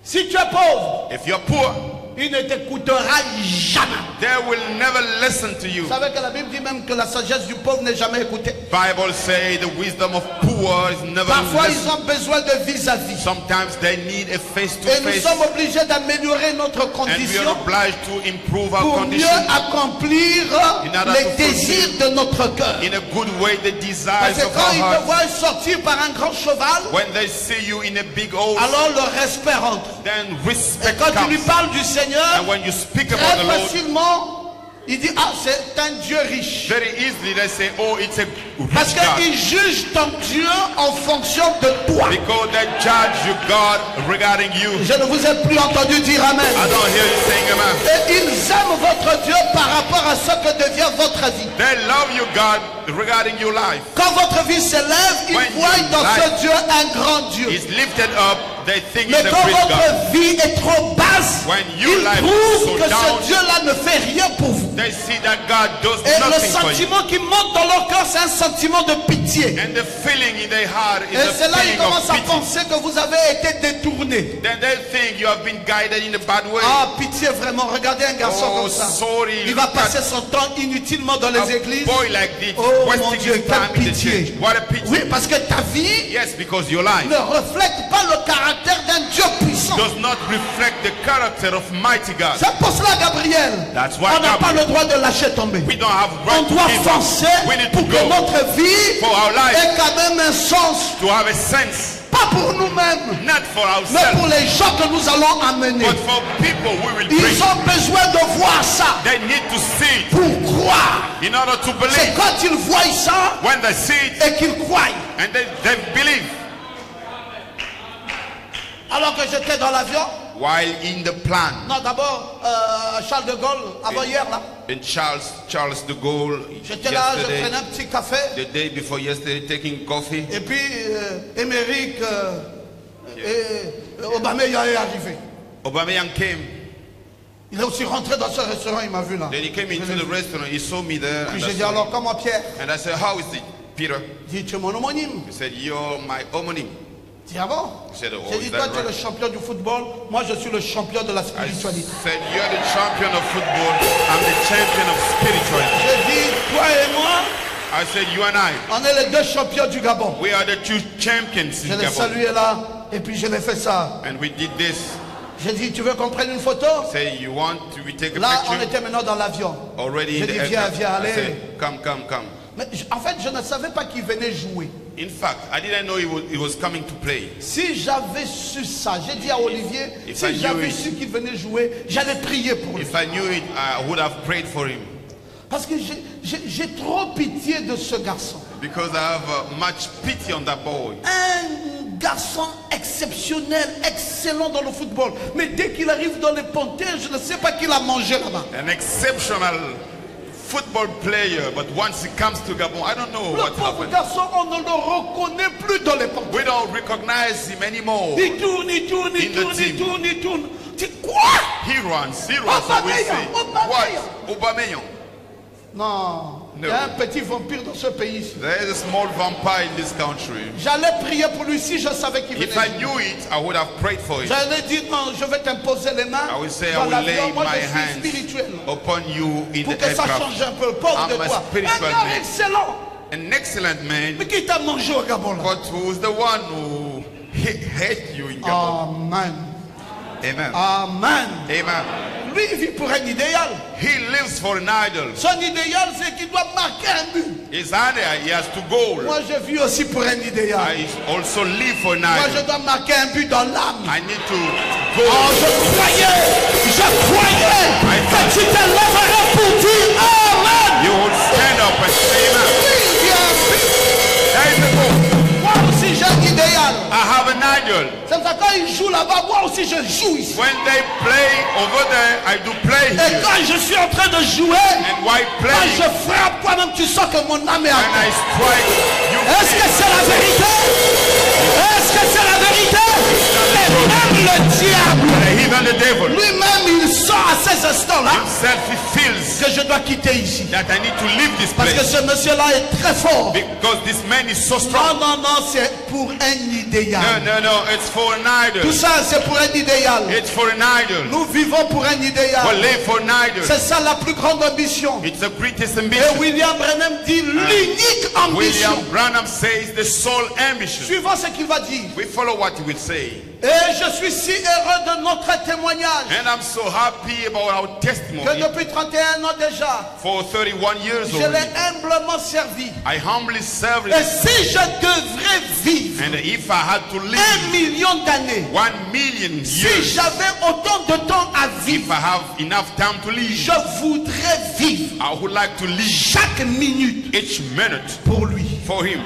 si tu es pauvre, If you're poor, il ne t'écoutera jamais. they will never listen to you. Vous savez que la Bible dit même que la sagesse du pauvre n'est jamais écoutée. Bible say the wisdom of poor is never Parfois ils listened. ont besoin de vis-à-vis. Sometimes they need a Et nous face-to-face, sommes obligés d'améliorer notre and we condition are obliged to improve our pour mieux condition accomplir In order les to désirs de notre cœur. in a good way, the Parce desires que of quand our ils te heart. voient sortir par un grand cheval, When they see you in a big horse, alors le respect rentre. then Et respect quand tu lui comes. parles du Seigneur, And when you speak about très the Lord, facilement, il dit ah c'est un Dieu riche. very easily they say, oh, it's a Parce rich God. qu'il juge ton Dieu en fonction de toi. Because they judge you, God, regarding you. Je ne vous ai plus entendu dire Amen. I don't hear you saying amen. Et ils aiment votre Dieu par rapport à ce que devient votre vie. They love you, God, regarding your life. Quand votre vie s'élève, ils When voient your dans life ce Dieu un grand Dieu. It's lifted up, they think Mais it's a quand great God. votre vie est trop basse, When ils your life is trouvent so que down, ce Dieu-là ne fait rien pour vous. They see that God does Et le nothing for you. sentiment qui monte dans leur cœur, c'est un sentiment de pitié. And the feeling in their heart is Et a c'est là qu'ils feeling of commencent à pity. penser que vous avez été détourné. Then they think you have been guided in a bad way. Ah, pitié vraiment, regardez un garçon Oh, comme ça. sorry, Il va look at passer son temps inutilement dans les a églises. boy like this, Oh mon wasting Dieu, his time quelle in the pitié. church. What a pity. Oui, parce que ta vie Yes, because your life ne reflète pas le caractère d'un Dieu puissant. does not reflect the character of mighty God. C'est pour cela, Gabriel, That's why on n'a pas Gabriel- le droit de lâcher tomber. We don't have On right doit to give up. foncer We need to pour que go notre vie for our life, ait quand même un sens, to have a sense, pas pour nous-mêmes, not for mais pour ourselves, les gens que nous allons amener. but for people we will Ils bring. ont besoin de voir ça They need to see it pour croire. in order to C'est believe. quand ils voient ça When they see it et qu'ils croient. and they believe. Alors que j'étais dans l'avion, While in the plan, non d'abord Charles de Gaulle, avant hier là, in Charles de Gaulle, j'étais là, je yesterday, prenais un petit café the day before yesterday, taking coffee, et puis Émeric et Aubameyang est arrivé. Aubameyang came. Il est aussi rentré dans ce restaurant, il m'a vu là. Then he came into the restaurant. He saw me there, Puis and j'ai I dit alors comment Pierre? and I said, "How is it, Peter?" Il dit tu es mon homonyme. He said, "You're my homonyme." Il dit ah bon? He said, "Oh, J'ai is dit that toi tu es le right?" champion du football, moi je suis le champion de la I spiritualité. said, "You're the champion of football. I'm the champion of spirituality." J'ai dit toi et moi, I said, "You and I, on est les deux champions du Gabon. we are the two champions Je in l'ai Gabon." salué là et puis je l'ai fait ça. And we did this. J'ai dit tu veux qu'on prenne une photo? Say, "You want to we take a Là on picture?" était maintenant dans l'avion. Already J'ai in the dit viens, aircraft. viens, I allez. said, "Come, come, come." Mais en fait je ne savais pas qu'il venait jouer. In fact, I didn't know he was coming to play. Si j'avais su ça, j'ai dit à Olivier, If I si knew j'avais it- su qu'il venait jouer, j'allais prier pour lui. If I knew it, I would have prayed for him. Parce que j'ai trop pitié de ce garçon. Because I have much pity on that boy. Un garçon exceptionnel, excellent dans le football. Mais dès qu'il arrive dans les pontains, je ne sais pas qu'il a mangé là-bas. An exceptional football player, but once he comes to Gabon, I don't know Le what pauvre happened. garçon, on ne le reconnaît plus dans les pontains. We don't recognize him anymore. Il tourne, il tourne, il In the tourne, il team. tourne, il tourne. Tu quoi? He runs, and we say, Aubameyang. what? Aubameyang. Non, il y a un petit vampire dans ce pays. There is a small vampire in this country. J'allais prier pour lui si je savais qu'il If venait. I knew it, I would have prayed for him. J'allais dire non, je vais t'imposer les mains. I will say, I Dans will l'avion, lay moi my je suis hands spirituel. upon you in Pour the que ça aircraft. change un peu. Pauvre I'm de a toi. Un spiritual gars man. excellent. An excellent man, Mais qui t'a mangé au Gabon là? but who's the one who hate you in Gabon? Amen. Amen. Amen. Amen. Lui, il vit pour un idéal. He lives for an idol. Son idéal, c'est qu'il doit marquer un but. His idea, he has to goal. Moi, je vis aussi pour un idéal. I also live for an Moi, je idol. dois marquer un but dans l'âme. I need to Oh, go. je croyais que tu te lèverais pour dire Amen. You will stand up and say amen. Oui, il y a un but. There is a goal. Moi aussi, j'ai un idéal. I have an idol. C'est ça, quand ils jouent là-bas, moi aussi, je joue ici. When they play over there, I do play Et here. quand je suis en train de jouer, And while quand playing, je frappe, toi-même, tu sens que mon âme est à when I terre. strike, you Est-ce que c'est la vérité? Est-ce que c'est la vérité? Et même le diable, even the devil lui-même, il sent à ces instants-là himself, he feels que je dois quitter ici. that I need to leave this Parce que place ce monsieur-là est très fort. because this man is so Non, strong. non, non, c'est pour un idéal. No, it's for an Tout idol. ça, c'est pour un idéal. It's for an idol. Nous vivons pour un We idéal. live for an idol. C'est ça la plus grande ambition. It's the greatest Et ambition. William Branham dit l'unique ambition. William Branham says the sole ambition. Suivant ce qu'il va dire. We follow what he will say. Et je suis si heureux de notre témoignage And I'm so happy about our que testimony. depuis 31 ans déjà, For 31 years je l'ai already, humblement servi. I humbly served Et him. si je devrais vivre And if I had to 1 live million d'années, 1 million si years, j'avais autant de temps à if vivre, I have enough time to live, je voudrais vivre I would like to live chaque minute each minute pour lui. for him.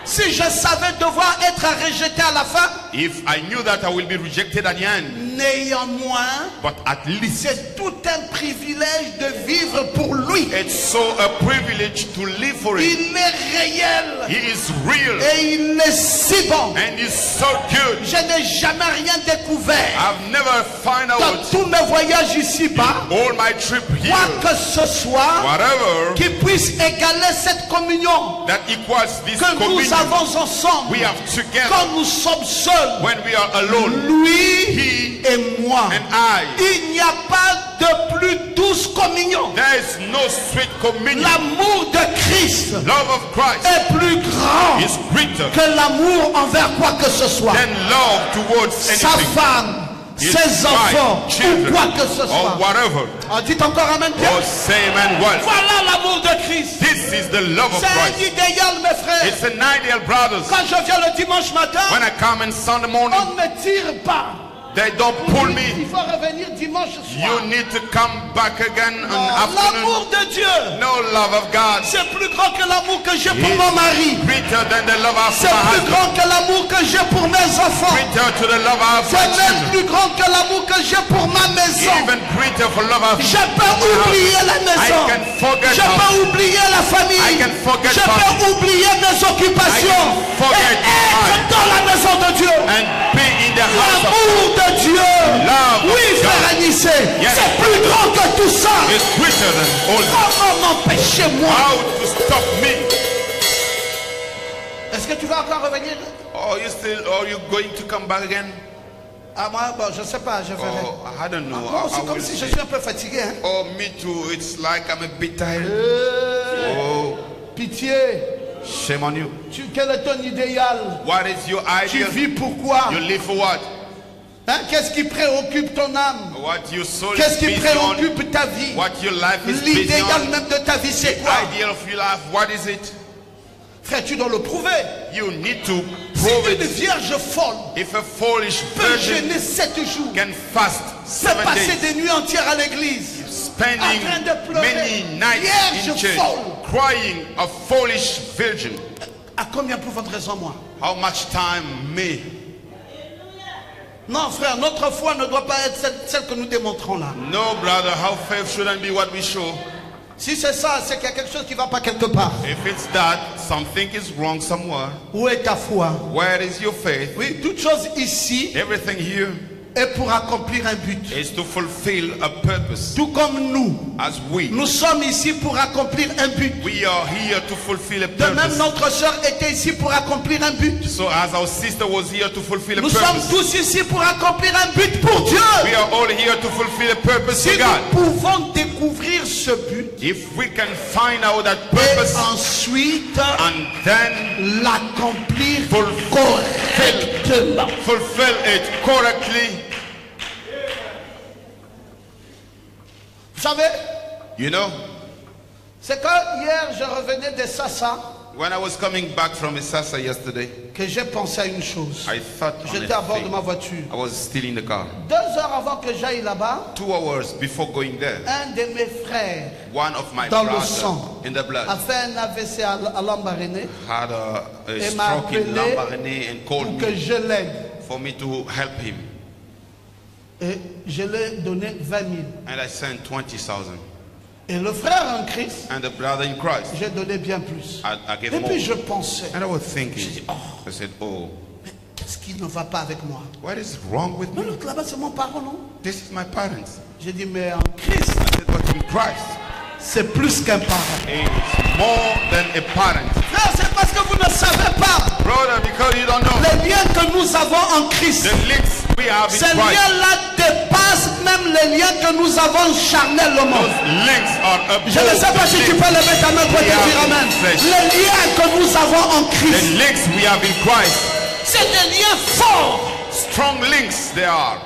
Si je savais devoir être rejeté à la fin, If I knew that I will be rejected at the end, néanmoins, but at least c'est tout un privilège de vivre pour lui. it's so a privilege to live for him. Il est réel He is real et il est si bon. and he's so good. Je n'ai jamais rien découvert I've never found dans out tous mes voyages ici-bas, all my trip here, quoi que ce soit, whatever qui puisse égaler cette communion that equals this que nous communion avons ensemble we have together quand nous sommes seuls, when we are alone, lui he et moi. and I. Il n'y a pas de plus douce communion. There is no sweet communion. L'amour de Christ Love of Christ est plus grand is greater que l'amour envers quoi que ce soit. than love towards Sa anything. femme, His ses enfants, wife, ou children, quoi que ce or soit. whatever. Ah, dites encore amen bien. Oh, say amen well. Voilà l'amour de Christ. This is the love of C'est un Christ. idéal, mes frères. It's an ideal, brothers. Quand je viens le dimanche matin, When I come on Sunday morning, on ne me tire pas. they don't pull Il me. faut revenir dimanche soir. You need to come back again on afternoon. L'amour de Dieu, No love of God c'est plus grand que l'amour que j'ai pour mon mari. greater than the love of C'est my plus husband. grand que l'amour que j'ai pour mes enfants. Greater to the love of C'est my même children. plus grand que l'amour que j'ai pour ma maison. Even greater for love of Je peux oublier la maison. I can forget Je how- peux oublier la famille. I can forget Je peux family. oublier mes occupations. I can forget Et être dans la maison de Dieu. and be in the house of L'amour de Dieu. love Oui, of frère God. Anissé. Yes. C'est plus grand que tout ça. Is greater than all that. Comment m'empêcher moi? How to stop me? Est-ce que tu vas encore revenir? Are you going to come back again? Ah, moi, bon, je sais pas, je verrai. Oh, I don't know. Moi aussi, I comme will si je see. suis un peu fatigué. Hein? Oh, me too. It's like I'm a bit tired. Oh, Pitié. shame on you. Quel est ton idéal? What is your Tu idea? vis pourquoi? You live for what? Hein? Qu'est-ce qui préoccupe ton âme? What your soul Qu'est-ce is qui based on? préoccupe ta vie? What your life is based L'idéal on? même de ta vie, c'est quoi? Ideal of your life, what is it? Frère, tu dois le prouver. You need to Si prove une it. vierge folle If a foolish peut virgin jeûner 7 jours, can fast peut 7 passer days, des nuits entières à l'église, spending en train de pleurer, many nights vierge in church, folle. crying a foolish virgin, à combien prouverait-en moi? how much time me? Non, frère, notre foi ne doit pas être celle que nous démontrons là. No, brother, how faith shouldn't be what we show. Si c'est ça, c'est qu'il y a quelque chose qui ne va pas quelque part. If it's that, something is wrong somewhere. Où est ta foi? Where is your faith? Oui, toute chose ici Everything here est pour accomplir un but. is to fulfill a purpose. Tout comme nous, As we nous sommes ici pour accomplir un but. are here to fulfill a De même, purpose. notre sœur était ici pour accomplir un but. So as our sister was here to fulfill a Nous sommes purpose, tous ici pour accomplir un but pour Dieu. we are all here to fulfill a purpose Si for God. nous pouvons découvrir ce but If we can find out that et purpose ensuite and then l'accomplir Fulfill. correctement. fulfill it correctly, Vous savez, you know, c'est que hier je revenais de Sassa when I was coming back from Isasa yesterday, que j'ai pensé à une chose. I thought on J'étais à a bord de ma thing. voiture. I was still in the car. 2 heures avant que j'aille là-bas, 2 hours before going there, un de mes frères one of my dans le brothers sang in the blood a fait un AVC à Lambaréné had a et m'a stroke in appelé Lambaréné and called pour que me je l'aide. for me to help him. Et je lui ai donné 20 000. And I sent 20,000. Et le frère en Christ, And the brother in Christ, j'ai donné bien plus. I gave Et more. puis je pensais, And I was je thinking, dis, oh, I said, oh, mais qu'est-ce qui ne va pas avec moi? what is wrong with Mais me? l'autre là-bas, c'est mon parent, non? This is my parents. J'ai dit, mais en Christ, I said, but in Christ, c'est plus qu'un parent. it's more than a parent. Frère, c'est parce que vous ne savez pas Brother, because you don't know, les liens que nous avons en Christ. the links we have in Ces Christ, liens-là dépassent même les liens que nous avons charnellement. those links are above Je ne sais pas si tu peux lever ta main pour te dire amen. Les liens que nous avons en the Christ, links we have in Christ. c'est des liens forts. Strong links they are.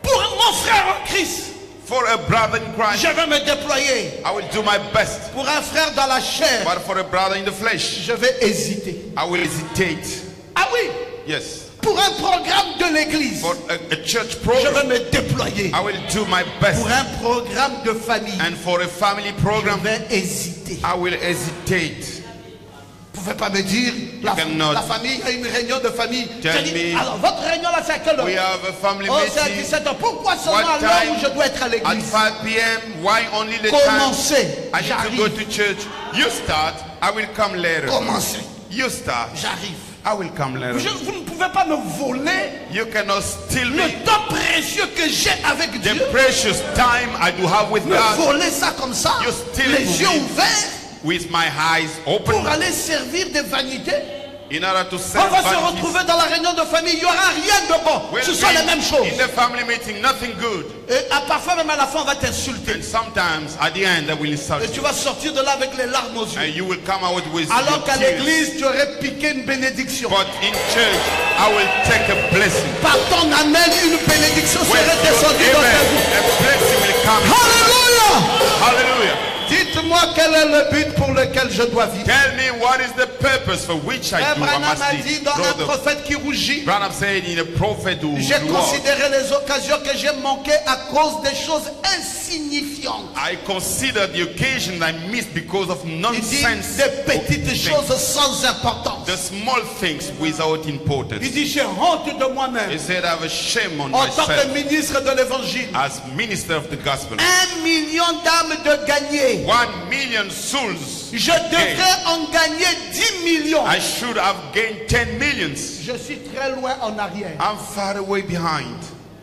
Pour mon frère en Christ, For a brother in Christ, je vais me déployer. I will do my best. Pour un frère dans la chair, But for a brother in the flesh, je vais hésiter. I will hesitate. Ah oui, Yes. pour un programme de l'église, For a church je program, vais me déployer. I will do my best. Pour un programme de famille, And for a family je program, vais hésiter. I will hesitate. Vous ne pouvez pas me dire, cannot la famille, il y a une réunion de famille. tell Je dis, me, alors votre réunion là, c'est à quelle heure? We have a family Oh, c'est à meeting 17 h. Pourquoi seulement What à l'heure time? où je dois être à at l'église? 5 p.m. Why only the time Commencez, I need to go j'arrive. to church? You start, I will come later. Commencez, You start, j'arrive. I will come later. Vous ne pouvez pas me voler You cannot steal le me temps précieux que j'ai avec Dieu. the precious time I do have with Me God voler ça comme ça, You still les do yeux me. ouverts, with my eyes pour open aller servir des vanités. in order to On serve va se vanities. retrouver dans la réunion de famille, il n'y aura rien de bon. We'll Ce sont be les mêmes choses. in the family meeting, nothing good. Et parfois même à la fin, on va t'insulter. And sometimes at the end, I will insult Et tu you. vas sortir de là avec les larmes aux yeux. And you will come out with Alors your qu'à tears. l'église, tu aurais piqué une bénédiction. But in church, I will take a blessing. Par ton amen, une bénédiction When serait your descendue dans ta amen, vie. a blessing will come. Alléluia! Hallelujah. Dites-moi quel est le but pour lequel je dois vivre. Tell me what is the purpose for which I Frère do. I Branham must a live. dit dans un Brother prophète qui rougit, Branham said in a prophet who j'ai walked, considéré les occasions que j'ai manquées à cause des choses insignifiantes. I consider the occasion I missed because of Il dit nonsense. des petites things. choses sans importance. The small things without importance. Il dit j'ai honte de moi-même He said, I have a shame on en tant que myself ministre de l'évangile. as minister of the gospel. 1 million d'âmes de gagner. 1 million souls. Je devrais en gagner 10 millions. I should have gained 10 millions. Je suis très loin en arrière. I'm far away behind.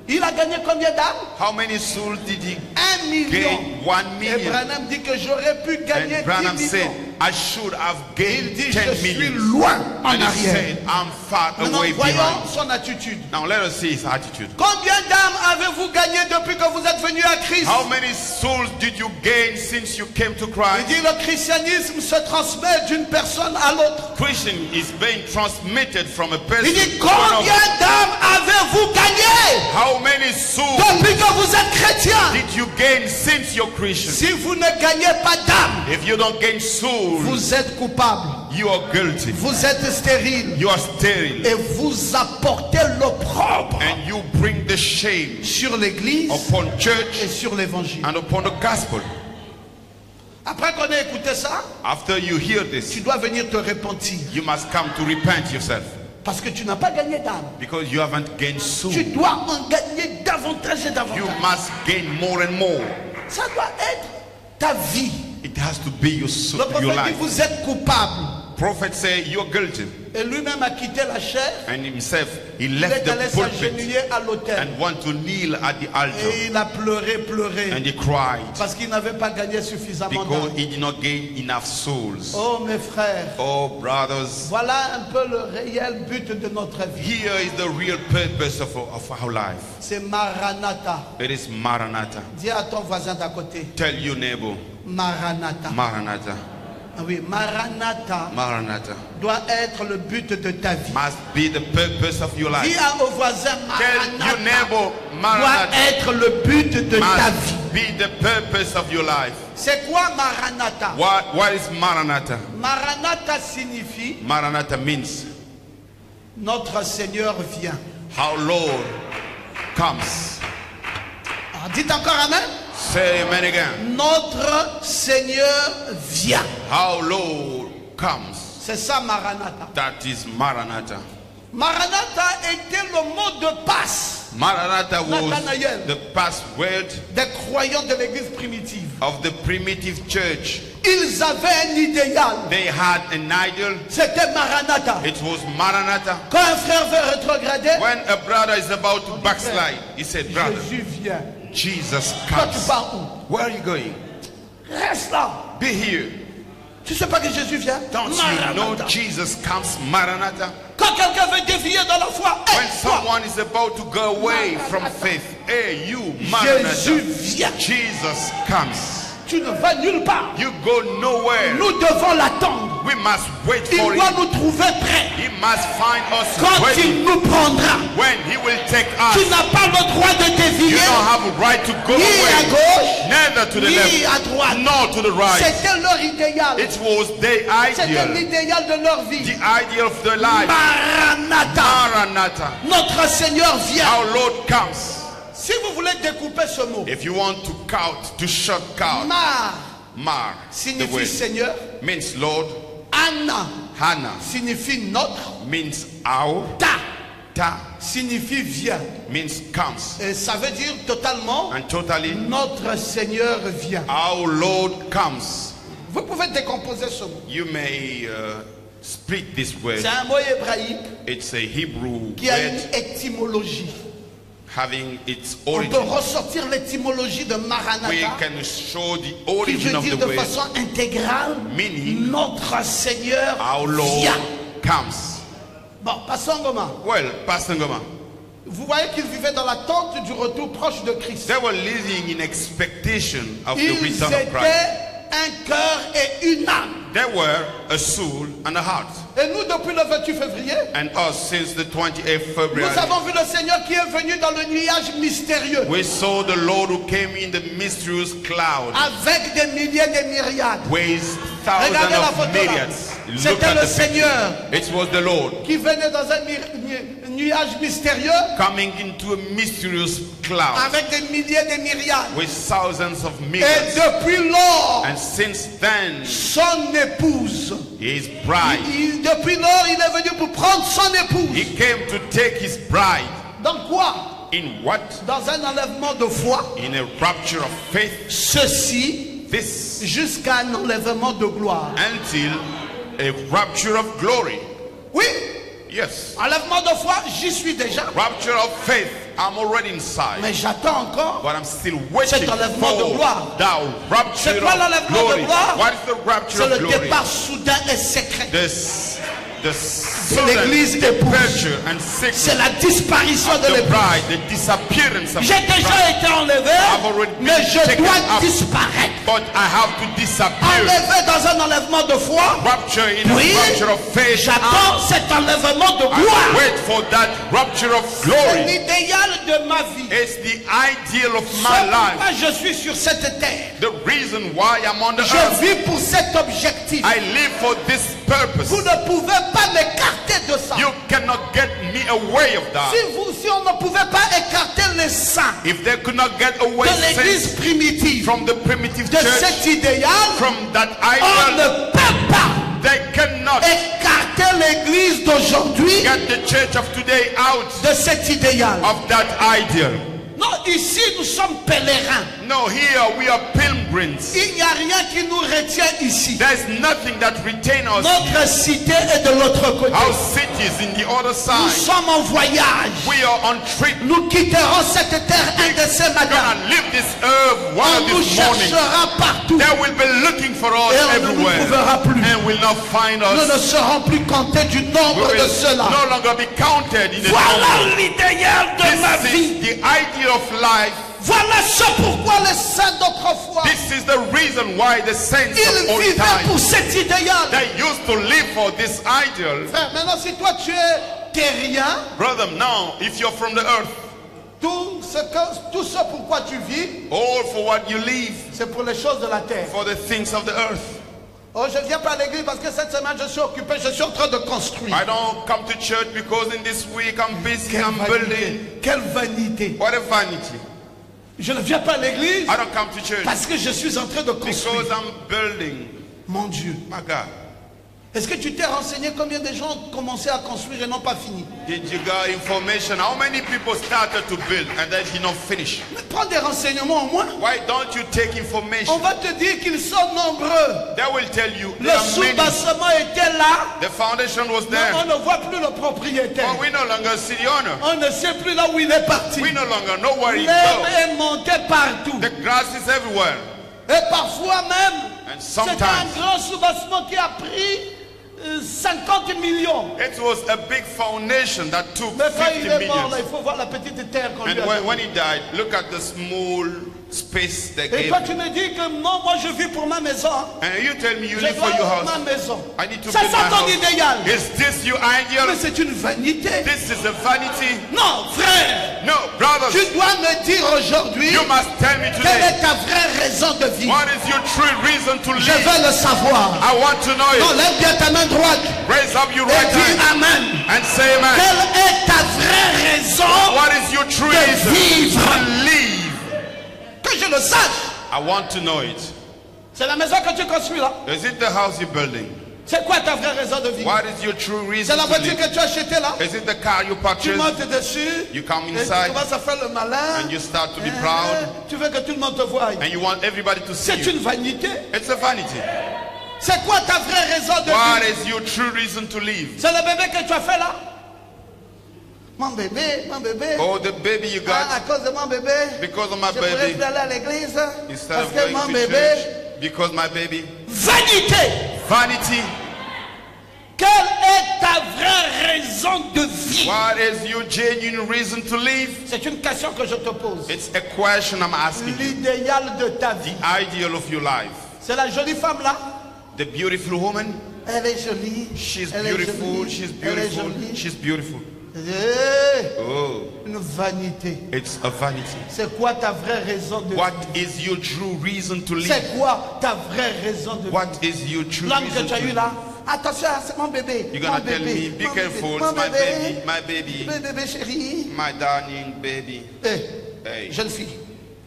Il a gagné combien d'âmes? How many souls did he 1 million. gain? 1 Et million. Branham dit que j'aurais pu gagner And Branham 10 said, millions. I should have Il gained dit 10 je suis millions. loin en And he arrière. said, I'm far Maintenant away voyons behind. son attitude. Now let us see his attitude. Combien d'âmes avez-vous gagné depuis que vous êtes venu à Christ? How many souls did you gain since you came to Il Christ? dit le christianisme se transmet d'une personne à l'autre. Christian is being transmitted from a person Il dit to another. combien d'âmes avez-vous gagné How many souls depuis que vous êtes chrétien? did you gain since you're Christian? Si vous ne gagnez pas d'âme, If you don't gain souls, vous êtes coupable, you are guilty. vous êtes stérile You are sterile. et vous apportez l'opprobre And you bring the shame sur l'église upon et church sur l'évangile. and upon the gospel. Après qu'on ait écouté ça, After you hear this, tu dois venir te repentir you must come to repent yourself. parce que tu n'as pas gagné d'âme. Because you haven't gained souls. Tu dois en gagner davantage et davantage. You must gain more and more. Ça doit être ta vie. It has to be your Le soul, your prophète dit life. vous êtes coupable. prophet said, you're guilty. Et lui-même a quitté la chair. And himself, he Il left est allé the pulpit s'agenouiller à l'autel. and went to kneel at the altar. Et il a pleuré. And he cried Parce qu'il n'avait pas gagné suffisamment because d'âmes. he did not gain enough souls. Oh mes frères, Oh, brothers, voilà un peu le réel but de notre vie. here is the real purpose of our life. C'est Maranatha. It is Maranatha. Dis à ton voisin d'à côté, Tell your neighbor, Maranatha. Maranatha, Ah oui, Maranatha Maranatha doit être le but de ta vie. must be the purpose of your Dis life. à au voisin, Tell your Maranatha neighbor, doit Maranatha être le but de ta vie. must be the purpose of your life. C'est quoi Maranatha? What is Maranatha? Maranatha signifie Maranatha means notre Seigneur vient. how Lord comes. Alors, dites encore Amen. Say amen again. Notre Seigneur vient. How Lord comes. C'est ça Maranatha. That is Maranatha. Maranatha était le mot de passe Maranatha was Nathanael. the password des croyants de l'église primitive. of the primitive church. Ils avaient un idéal. They had an idol. C'était Maranatha. It was Maranatha. Quand un frère veut rétrograder, When a brother is about to backslide, he said, brother, Jésus vient. Jesus Toi tu comes. pars où? Where are you going? Reste là. Be here. Tu sais pas que Jésus vient? Don't you know Maranatha. Jesus comes? Maranatha. Quand quelqu'un veut dévier dans la foi, When hey, toi, someone is about to go away from Maranatha. faith, hey, you, Jésus Maranatha. vient. Jesus comes. Tu ne vas nulle part. You go nowhere. Nous devons l'attendre. We must wait Il for doit him. nous trouver prêts. He must find us Quand ready. il nous prendra, When he will take tu us. n'as pas le droit de You dévier don't have a right to go ni à away. gauche, Neither to the ni left, à droite. nor to the right. C'était leur idéal. It was their C'était ideal. l'idéal de leur vie. The ideal of their life. Maranatha. Maranatha. Notre Seigneur vient. Our Lord comes. Si vous voulez découper ce mot, If you want to count, to short count, Mar Mar, the signifie word Seigneur. means Lord. Anna Hannah signifie notre. means our. Ta Ta signifie vient. means comes. Et ça veut dire totalement And totally, notre Seigneur vient. our Lord comes. Vous pouvez décomposer ce mot. You may split this word. C'est un mot hébraïque It's a Hebrew qui a une word étymologie. having its On peut origin. ressortir l'étymologie de We Maranatha can show the qui origin veut of dire the de word. façon intégrale Meaning, notre Seigneur our Lord vient. comes. Bon, passons Goma. Well, Pastor Ngoma, Vous voyez qu'ils vivaient dans l'attente du retour proche de Christ. they were living in expectation of the Ils return of Christ. étaient un cœur et une âme. They were a soul and a heart. Et nous, depuis le 28 février, And us, since the 28th February, nous avons vu le Seigneur qui est venu dans le nuage mystérieux we saw the Lord who came in the mysterious cloud avec des milliers de myriades. with Regardez thousands la of photo là. myriads. Look C'était at le the picture. Seigneur It was the Lord qui venait dans un nuage mystérieux coming into a mysterious cloud avec des milliers de myriades. with thousands of Et myriads. depuis lors, And since then, son épouse, his bride, depuis lors, il est venu pour prendre son he épouse. came to take his bride. Dans quoi? In what? Dans un enlèvement de foi. In a rapture of faith. Ceci This jusqu'à un enlèvement de gloire. until a rapture of glory. Oui, Yes. enlèvement de foi, j'y suis déjà. Rapture of faith. I'm already inside. Mais j'attends encore. But I'm still waiting Cet enlèvement de for gloire. thou rapture C'est quoi of l'enlèvement de glory. gloire? What is the rapture C'est of le glory? départ soudain et secret. The sudden l'église épouse. departure and C'est sickness la disparition of de the l'épouse. bride, the disappearance of J'ai the déjà bride. été enlevé, I've already been mais je taken dois up. disparaître. But I have to disappear. Enlevé dans un enlèvement de foi, Rapture in oui, a rapture of faith. j'attends cet enlèvement de I gloire. wait for that rapture of C'est glory. l'idéal de ma vie. It's the ideal of C'est my life. pourquoi je suis sur cette terre. The reason why I'm on the Je earth. vis pour cet objectif. I live for this purpose. Vous ne pouvez pas m'écarter de ça. You cannot get me away of that. Si on ne pouvait pas écarter les saints If they could not get away de l'église saints primitive, from the primitive de church, cet idéal, from that on ideal, ne peut pas they cannot écarter l'église d'aujourd'hui get the church of today out de cet idéal. of that ideal. Non, ici nous sommes pèlerins. No, here we are pilgrims. Il n'y a rien qui nous retient ici. There's nothing that retains us. Notre cité est de l'autre côté. Our city is in the other Nous side. sommes en voyage. We are on trip. Nous quitterons cette terre un de ces We're matins. gonna leave this earth one On of nous this morning. cherchera partout. They will be looking for us Et on ne nous everywhere trouvera plus. and will not find Nous ne us. serons plus comptés du We nombre de will ceux-là. no longer be counted in the Voilà number. l'idéal de ma This vie. is the idea of life. Voilà ce pourquoi les saints d'autrefois, This is the reason why the saints of ils old vivaient pour time, cet idéal. they used to live for this ideal. Frère, maintenant si toi tu es terrien, Brother, now if you're from the earth, tout ce pourquoi tu vis, all for what you live, c'est pour les choses de la terre. for the things of the earth. Oh, je viens pas à l'église parce que cette semaine je suis occupé, je suis en train de construire. I don't come to church because in this week I'm busy, I'm building. Quelle vanité. What a vanity. Je ne viens pas à l'église I don't come to church parce que je suis en train de construire. because I'm building. Mon Dieu. My God. Est-ce que tu t'es renseigné combien de gens ont commencé à construire et n'ont pas fini? Did you get information? How many people started to build and they did not finish? Mais prends des renseignements au moins. Why don't you take On information? va te dire qu'ils sont nombreux. They will tell you Le there are many. sous-bassement était là, The foundation was mais on there. ne voit plus le propriétaire. But we no longer see the owner. On ne sait plus là où il est parti. We no longer know where he L'herbe goes. est montée partout. The grass is everywhere. Et parfois même, And c'est un sometimes grand sous-bassement qui a pris 50 millions. it was a big foundation that took Mais quand 50 il est mort, là, million. il faut voir la petite terre qu'on lui And a when donnée. he died, look at the small space they Et gave toi him. tu me dis que non, moi je vis pour ma maison. And you tell me you Je live for dois your avoir ma house. maison. I need to C'est build ça my ton house. idéal. Is this your Mais ideal? c'est une vanité. This is a vanity. Non, frère. No, brothers, Tu dois me dire aujourd'hui you must tell me quelle today, est ta vraie raison de vivre. what is your true reason to Je live? veux le savoir. I want to know Non, it. lève bien ta main droite Raise up your et right dis hand Amen. and say amen. Quelle est ta vraie raison What is your true de reason vivre? to live? Que je le sache. I want to know it. C'est la maison que tu construis là. Is it the house you're building? C'est quoi ta vraie raison de vivre? What is your true C'est reason la to voiture live? que tu as achetée là. Is it the car you Tu purchased? montes dessus. You come Et tu inside commences à faire le malin. and you start to be proud Tu veux que tout le monde te voie. and you want everybody to see C'est you. une vanité. It's a vanity. C'est quoi ta vraie raison de What vivre? is your true reason to live? C'est le bébé que tu as fait là. Mon bébé, mon bébé. Oh, the baby you Ah, à got cause de mon bébé. because of my Je pourrais baby. plus aller à l'église. Instead Parce of que going mon to bébé. church because my baby. Vanité. Vanity. Quelle est ta vraie raison de vie? What is your genuine reason to live? C'est une question que je te pose. It's a question I'm asking you. L'idéal de ta vie. The ideal of your life. C'est la jolie femme là. The beautiful woman. Elle est jolie. She's Elle est beautiful. jolie. She's Elle est beautiful. jolie. She's beautiful. Eh, Oh, une vanité. it's a vanity. C'est quoi ta vraie raison de What vie? is your true reason to live? C'est quoi ta vraie raison de vie? What is your true L'homme que reason tu as to eu live? là. Attention, c'est mon bébé. You're Mon gonna tell bébé. me, be Mon careful, bébé. it's Mon my bébé. baby, my baby, Bébé chéri. my darling baby. Hey, Jeune fille.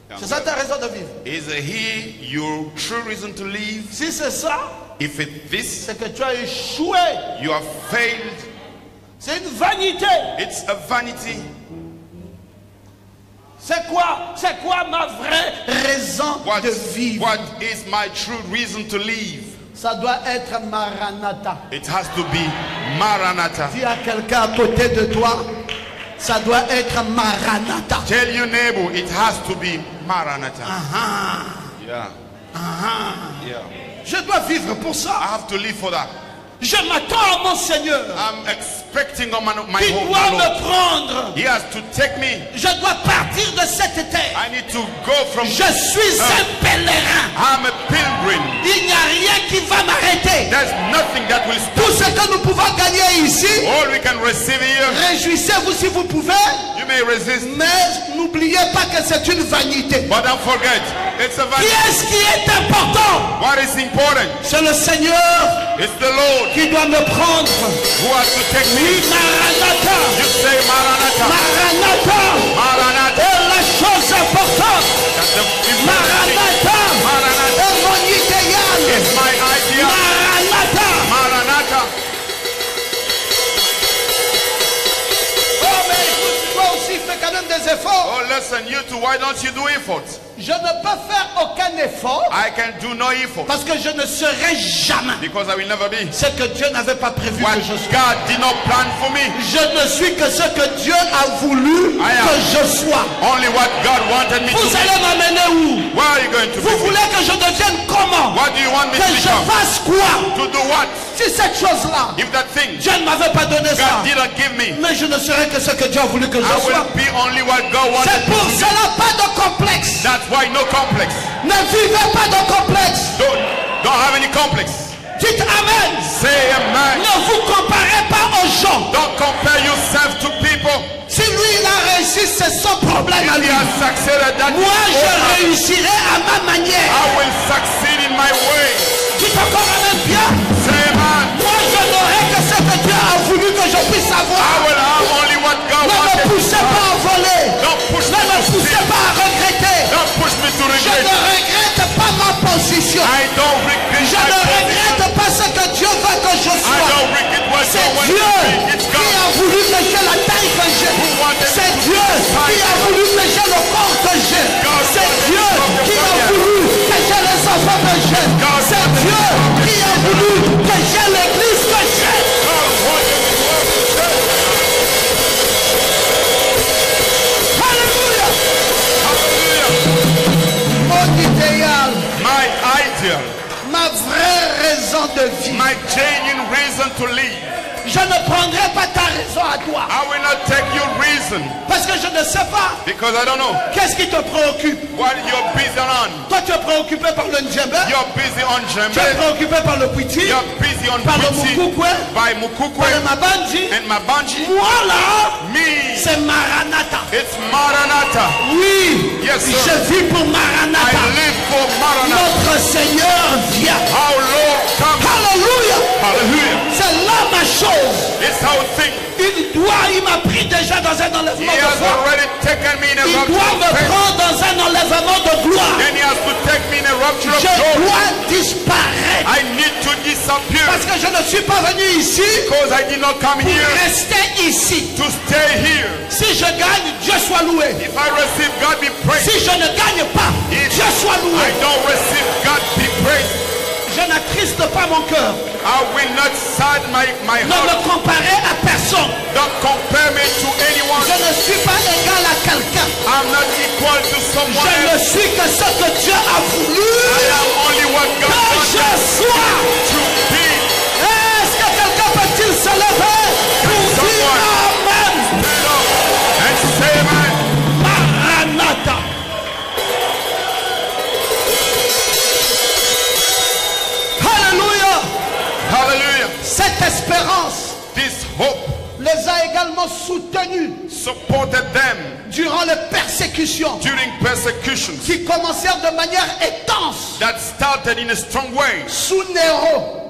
young C'est ça ta raison de vivre. Is he your true reason to live? Si c'est ça, If it's this, c'est que tu as échoué. you have failed. C'est une vanité. It's a vanity. C'est quoi ma vraie raison de vivre? What is my true reason to live? Ça doit être Maranatha. It has to be Maranatha. Dis à quelqu'un à côté de toi, ça doit être Maranatha. Tell your neighbor, it has to be Maranatha. Yeah. Yeah. Je dois vivre pour ça. I have to live for that. Je m'attends à mon Seigneur. I'm expecting on my Il home. doit my me Lord. prendre. He has to take me. Je dois partir de cette terre. I need to go from. Je suis un pèlerin. I'm a pilgrim. Il n'y a rien qui va m'arrêter. There's nothing that will stop. Tout ce que nous pouvons gagner ici, All we can receive here, réjouissez-vous si vous pouvez. you may resist, Mais n'oubliez pas que c'est une vanité. but don't forget, it's a Qui vanity. est-ce qui est important? What is important? C'est le Seigneur It's the Lord qui doit me prendre. who has to take Oui, me. Maranatha. You say Maranatha. Maranatha. Maranatha. Et la chose importante, That's the important Maranatha. thing. Maranatha Et mon idéal. is my idea. Maranatha. Maranatha. Oh, mais écoute, toi aussi, fais quand même des efforts. Oh, listen, you too, why don't you do effort? Je ne peux faire aucun effort I can do no effort parce que je ne serai jamais because I will never be ce que Dieu n'avait pas prévu what que je sois. God did not plan for me. Je ne suis que ce que Dieu a voulu que je sois. Only what God wanted me to Vous be. allez m'amener où? Where are you going to Vous be? voulez que je devienne comment? What do you want me Que to je become? fasse quoi? To do what? Si cette chose-là, If that thing Dieu ne m'avait pas donné ça, God didn't give me, mais je ne serai que ce que Dieu a voulu que je I sois. will be only what God wanted C'est me pour to be. cela pas de complexe. That's why no complex. Ne vivez pas de complexe. Don't have any complex. Dites Amen. Say amen. Ne vous comparez pas aux gens. Don't compare yourself to people. Si lui il a réussi, c'est son problème à If lui. he has succeeded, that Moi is je over. réussirai à ma manière. I will succeed in my way. Dites encore Amen bien. Say amen. Moi je n'aurai que ce que Dieu a voulu que je puisse I avoir. will have only what God Ne me wanted. poussez pas à voler. Don't push Ne me me to poussez sin. pas à regretter. Don't push me to Je ne regret. regrette pas ma position. I don't regret Je my ne position. regrette pas ce que Dieu veut que je I sois. don't regret what C'est God Dieu wanted me. It's qui a God. voulu que j'ai la taille que j'ai. C'est Dieu qui a voulu que j'ai le corps que j'ai. C'est Dieu qui a voulu que j'ai les enfants que j'ai. C'est Dieu qui a voulu que j'ai l'église que j'ai. God wanted me to work with church. Alléluia. Hallelujah. Mon idéal, My ideal, ma vraie raison de vie. my genuine reason to live. Je ne prendrai pas ta raison à toi. I will not take your reason Parce que je ne sais pas because I don't know qu'est-ce qui te préoccupe. what you're busy on. Toi tu es préoccupé par le Ndjembe. You're busy on Tu es Djembe. préoccupé par le Pwiti. You're busy on Par le Pwiti, Mukukwe. by Par Mukukwe le Mabandi. and Mabanji. Moi là, Me, c'est Maranatha. it's Maranatha. Oui, Yes, sir. je vis pour I Maranatha. live for Maranatha. Notre Seigneur vient. Our Lord comes. Alléluia. Hallelujah. C'est là ma chose. It's how I think. Il m'a pris déjà dans un He enlèvement de has foi. already taken me in a Il rapture doit of me faith. prendre dans un enlèvement de gloire. Then he has to take me in a rapture of Je glory. dois disparaître. I need to disappear Parce que je ne suis pas venu ici because I did not come pour here rester ici. to stay here. Si je gagne, Dieu soit loué. If I receive, God be praised. Si je ne gagne pas, Dieu soit I loué. don't receive, God be praised. Je n'attriste pas mon cœur. I will not sad my Ne heart. me comparer à personne. Don't compare me to anyone. Je ne suis pas égal à quelqu'un. I'm not equal to someone Je ne else. suis que ce que Dieu a voulu I am only what God que wanted je sois. to be. Est-ce que quelqu'un peut-il se lever pour dire Amen? Stand up and say amen. Maranatha. Alléluia. Hallelujah. Cette espérance This hope les a également soutenus supported them durant les persécutions during persecutions qui commencèrent de manière intense that started in a strong way sous Néron.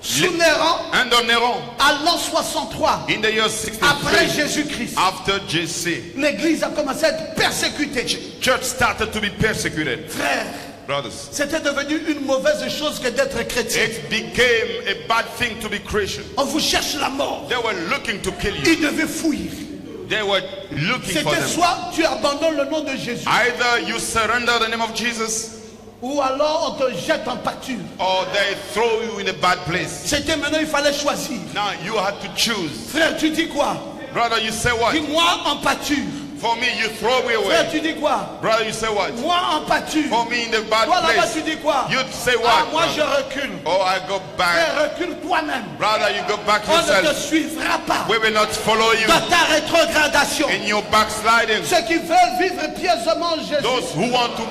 Sous Néron, under Neron à l'an 63, in the year après 63 Jésus-Christ, after JC. l'église a commencé à être persécutée. Church started to be persecuted. Frère, Brothers, c'était devenu une mauvaise chose que d'être chrétien. it became a bad thing to be Christian. On vous cherche la mort. They were looking to kill you. Ils devaient fuir. They were looking for C'était them. soit tu abandonnes le nom de Jésus, Either you surrender the name of Jesus ou alors on te jette en pâture. or they throw you in a bad place. C'était maintenant, il fallait choisir. Now you had to choose. Frère, tu dis quoi? Brother, you say what? Dis-moi en pâture. For me, you throw me Frère, away. tu dis quoi? Brother, you say what? Moi en pâture. For me in the bad Toi là-bas, place. tu dis quoi? You say Ah, what? moi je brother? recule. Oh, I go back. Frère, recule toi-même. Brother, you go back On ne te yourself. suivra pas We will not follow you dans ta rétrogradation. in your backsliding. Ceux qui veulent vivre pieusement Jésus Those who want to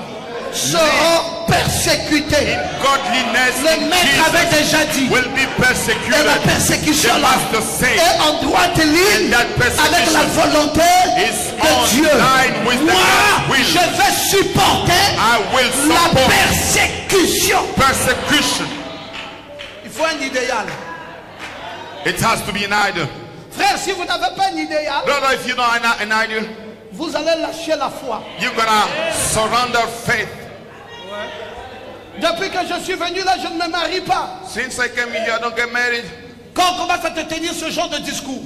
seront persécutés. in godliness Le in maître avait Jesus déjà dit. will be Et la persecuted. persécution The là master said est en droite ligne And that persecution avec la volonté is de on Dieu. line with the Moi, God's will. je vais supporter I will la support persécution. persecution. Il faut un idéal. It has to be an idol. Frère, si vous n'avez pas un idéal, Brother, if you know an idol, vous allez lâcher la foi. you're gonna surrender faith. Depuis que je suis venu là, je ne me marie pas. Since I came here, I don't get married. Quand on commence à te tenir ce genre de discours,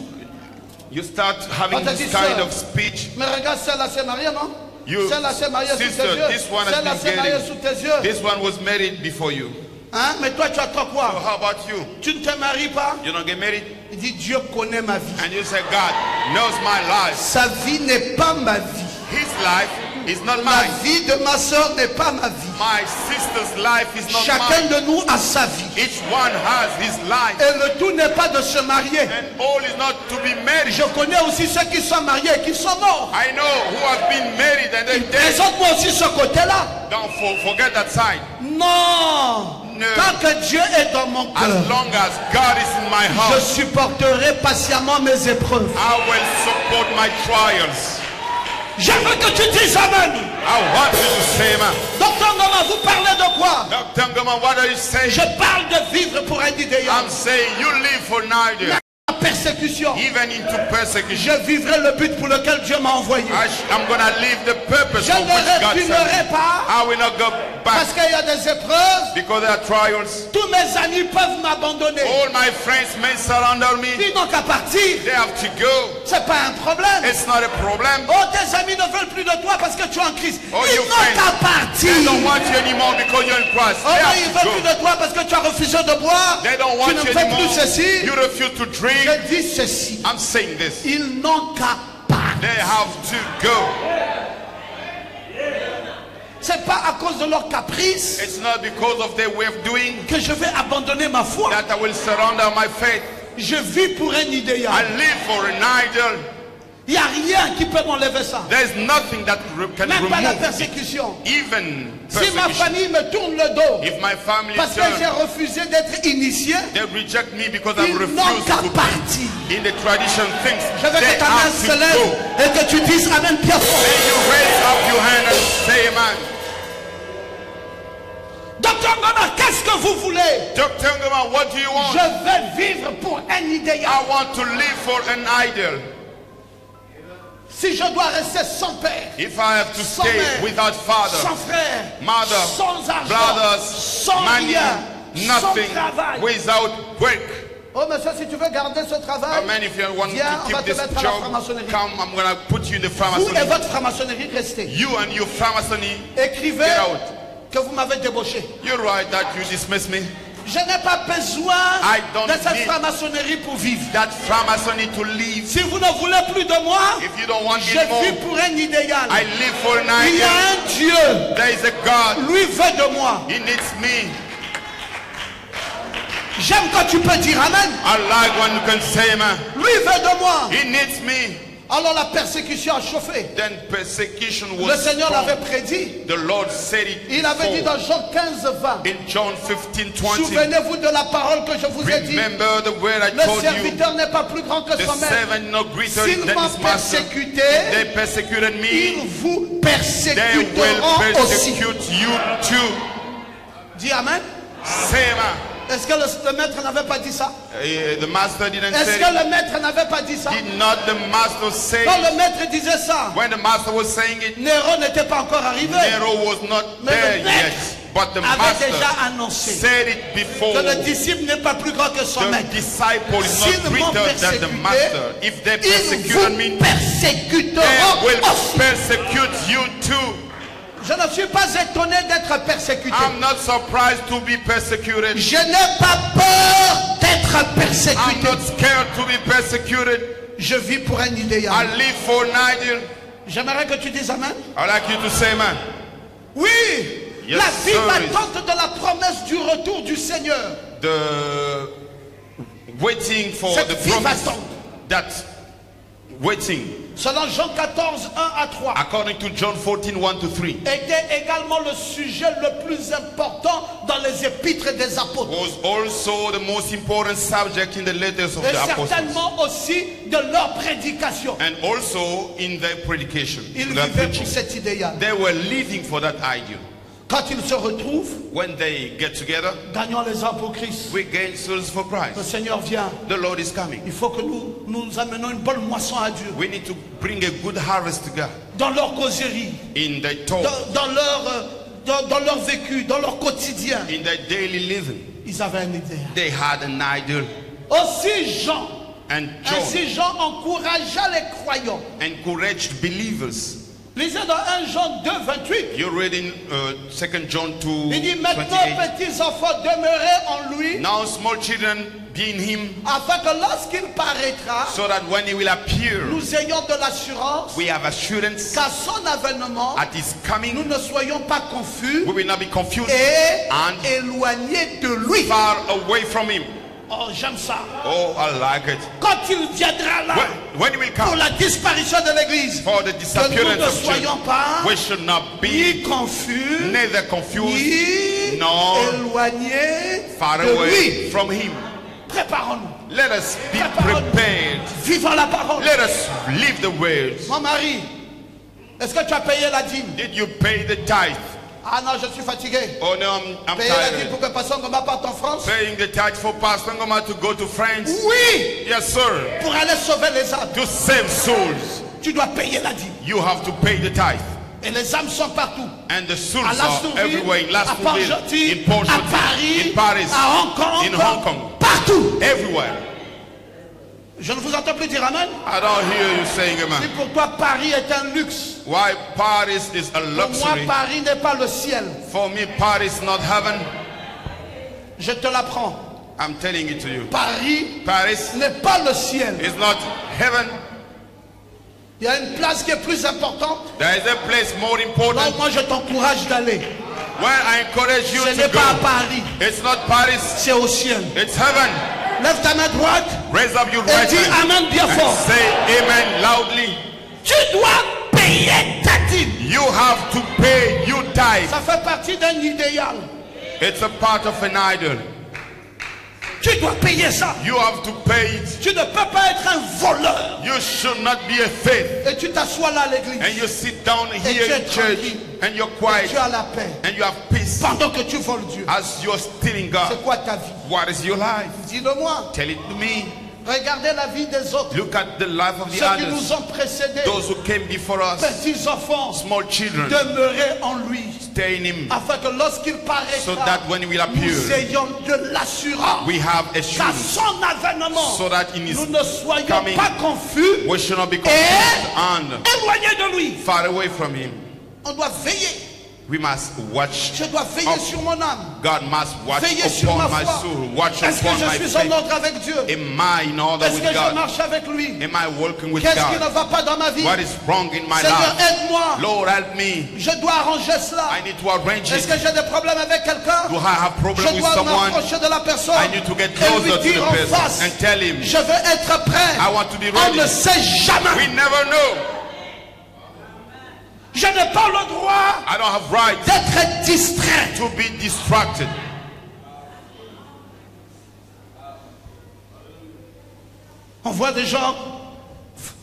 You start having this kind of speech. Mais regarde, celle-là s'est mariée, non? You, Celle-là s'est mariée sous tes sister, yeux. this one has Celle-là been s'est mariée sous tes yeux. getting. This one was married before you. Hein? Mais toi, tu attends So quoi? how about you? Tu ne te maries pas? You don't get married? Il dit, Dieu connaît ma vie. And you say, God knows my life. Sa vie n'est pas ma vie. His life is not La mine. vie de ma soeur n'est pas ma vie. My sister's life is not Chacun mine. de nous a sa vie. Each one has his life. Et le tout n'est pas de se marier. And all is not to be married. Je connais aussi ceux qui sont mariés et qui sont morts. I know who have been married and then dead. Présente-moi aussi ce côté-là. Don't forget that side. Non. No. Tant que Dieu est dans mon As cœur, long as God is in my je heart, supporterai patiemment mes épreuves. I will support my trials. Je veux que tu dises Amen. I want you to say, man. Docteur Ngoma, vous parlez de quoi? Dr. Ngoma, what are you saying? Je parle de vivre pour un idéal. I'm saying you live for an idea. La persécution. Even into persecution. Je vivrai le but pour lequel Dieu m'a envoyé. I'm going to live the purpose Je of which ne God reculerai sent me. pas I will not go parce back qu'il y a des épreuves. because there are trials. Tous mes amis peuvent m'abandonner. All my friends may surround me. Ils n'ont qu'à partir. They have to go. C'est pas un problème. It's not a problem. Oh, tes amis ne veulent plus de toi parce que tu es en Christ. Oh, Ils your n'ont friends, qu'à partir. They don't want you anymore because you're in Christ. Oh They non, have ils to veulent plus go. de toi parce que tu as refusé de boire. They don't want Tu ne you fais anymore. plus ceci. You refuse to drink. Je dis ceci. I'm saying this. Ils n'ont qu'à partir. They have to go. C'est pas à cause de leur caprice It's not because of their way of doing que je vais abandonner ma foi. that I will surrender my faith. Je vis pour un I idéal. live for an idol. Il n'y a rien qui peut m'enlever ça. There's nothing that can Même pas la remove it. persécution. Even Si ma persecution. famille me tourne le dos If my family parce que j'ai turn, refusé d'être initié, they reject me because I ils refuse n'ont qu'à to partir. be in the tradition things. Je veux They que ta main have se to lève go. et que tu dises Amen bien fort. Then you raise up your hand and say, amen. Docteur Ngoma, qu'est-ce que vous voulez? Dr. Ngoma, what do you want? Je veux vivre pour un idéal. I want to live for an idol. Si je dois rester sans père, If I have to sans stay mère, without father, sans frère, mother, sans argent, brothers, sans money, rien, nothing, sans travail. without work. Oh monsieur, si tu veux garder ce travail, Amen. If you want viens, to on va keep te this mettre à la job, franc-maçonnerie. come, I'm going to put you in the Vous et Freemasonry. votre franc-maçonnerie, restez. You and your Freemasonry, Écrivez get out. que vous m'avez débauché. You're right that you dismiss me. Je n'ai pas besoin I don't de cette need franc-maçonnerie pour vivre. That Freemasonry to live. Si vous ne voulez plus de moi, If you don't want je it more, vis pour un idéal. I live for an Il y a idol. un Dieu, There is a God. lui veut de moi. He needs me. J'aime quand tu peux dire Amen. I like when you can say, man. Lui veut de moi. He needs me. Alors la persécution a chauffé. Then persecution Le was Seigneur strong. l'avait prédit. The Lord said it Il avait dit before. dans Jean 15, 20. In John 15:20. Souvenez-vous de la parole que je vous ai dit. Remember the word I Le told you. serviteur n'est pas plus grand que The son maître. servant no greater S'ils than m'ont his master. persécuté, They persecuted ils me. vous They will persécuteront aussi. persecute you too. Dis Amen. Say amen. Est-ce que le maître n'avait pas dit ça? The master didn't Est-ce say que it. le maître n'avait pas dit ça? Did not the master say Quand it? le maître disait ça, When the master was saying it, Néron n'était pas encore arrivé. Nero was not Mais there le maître yet. But the avait déjà master annoncé said it before. que le disciple n'est pas plus grand que son The maître. disciple is S'ils not m'ont greater than the persécuté, master. If they ils persecuted vous me, persécuteront they will aussi. persecute you too. Je ne suis pas étonné d'être persécuté. I'm not surprised to be persecuted. Je n'ai pas peur d'être I'm persécuté. not scared to be persecuted. Je vis pour un idéal. I live for an ideal. J'aimerais que tu dises Amen. I'd like you to say, man. Oui, Yes, la sir. vive attente de la promesse du retour du Seigneur. The waiting for Cette the vive promise. attente. That waiting, Selon Jean 14, 1 à 3, according to John 14:1-3, était également le sujet le plus important dans les épîtres des apôtres. was also the most important subject in the letters of Et the apostles. certainement aussi de leur prédication. And also in their predication, Ils their vivaient preaching. pour cet idéal. They were living for that ideal. Quand ils se retrouvent, When they get together, gagnons les âmes pour Christ. we gain souls for Le Christ. Seigneur vient. The Lord is coming. Il faut que nous amenons une bonne moisson à Dieu. We need to bring a good harvest to God Dans leur causerie, in their talk, dans leur vécu, dans leur quotidien. in their daily living. Ils avaient un idéal. They had an ideal. Aussi Jean, And John Ainsi Jean encouragea les croyants. encouraged believers. Lisez dans 1 Jean 2, 28. You read in 2 John 2, Il dit maintenant 28. petits enfants demeurez en lui, Now small children be in him, afin que lorsqu'il paraîtra, so that when he will appear, nous ayons de l'assurance we have assurance qu'à son avènement, at his nous coming, ne soyons pas confus we will not be confused et and éloignés de lui. far away from him. Oh, j'aime ça. Oh, I like it. Quand il viendra là, When he will pour come la disparition de l'église, for the que nous disappearance ne of church, soyons pas we should not ni be confus, neither confused ni nor éloignés far de away lui. from him. Préparons-nous. Let us be prepared. Vivons la parole. Let us live the words. Mon mari, est-ce que tu as payé la dîme? Did you pay the tithe? Ah non, je suis fatigué. Oh no, I'm Payer la dîme tired. pour que Pasteur Ngoma parte en France? Paying the tithe for Pastor Ngoma to go to France? Oui, Yes, sir. pour aller sauver les âmes. To save souls, Tu dois payer la dîme. you have to pay the tithe. Et les âmes sont partout. And the souls À are everywhere. In à Lastonville, Port-Gentil, in Port à Gentil, Paris, in Paris, à Hong Kong, in Hong Kong, partout. everywhere. Je ne vous entends plus dire amen. I don't hear you saying Si amen. pour toi Paris est un luxe, Why Paris is a pour moi luxury. Paris n'est pas le ciel. For me, Paris is not heaven. Je te l'apprends. I'm telling it to you. Paris Paris n'est pas le ciel. is not heaven. Il y a une place qui est plus importante. There is a place more Donc important. moi je t'encourage d'aller. Where I encourage you Ce n'est to pas à go. Paris, It's not Paris, c'est au ciel. it's heaven. Lève ta main droite Raise up your et right dis hand amen bien and fort. say amen loudly. Tu dois payer ta dîme. You have to pay your tithe. Ça fait partie d'un idéal. It's a part of an idol. Tu dois payer ça. You have to pay it. Tu ne peux pas être un voleur. You should not be a thief. Et tu t'assois là à l'église. And you sit down tu here es in church tranquille. and you're Et quiet tu as la paix. and you have peace Pendant que tu voles Dieu. as you're stealing C'est God. quoi ta vie? What is your life? Dis-le-moi. Tell it to me. Regardez la vie des autres. Look at the life of the Ceux qui others. nous ont précédés. Those who came before us. Petits enfants. Small children. Demeurez en lui. Stay in him Afin que lorsqu'il paraîtra, so that when he will appear, nous ayons de l'assurance. we have Qu'à assurance son avènement, so that in his nous ne soyons coming, pas confus we should not be et confused and éloignés de lui. far away from him. On doit veiller. We must watch. Je dois veiller sur mon âme. God must watch Veiller sur ma upon my foi. soul. Watch Est-ce que upon je my suis en faith. ordre avec Dieu? Am I in order Est-ce with que je God? marche avec lui? Am I walking with Qu'est-ce qui ne God? va pas dans ma vie? What is wrong in my Seigneur, life? aide-moi. Lord, help me. Je dois arranger cela. I need to arrange Est-ce it. que j'ai des problèmes avec quelqu'un? Do I have problem Je with dois someone? m'approcher de la personne I need to get et closer lui to dire the en person face, and tell him, je veux être prêt. I want to be On ne ready. sait jamais. We never know. Je n'ai pas le droit I don't have right d'être distrait. to be distracted. On voit des gens,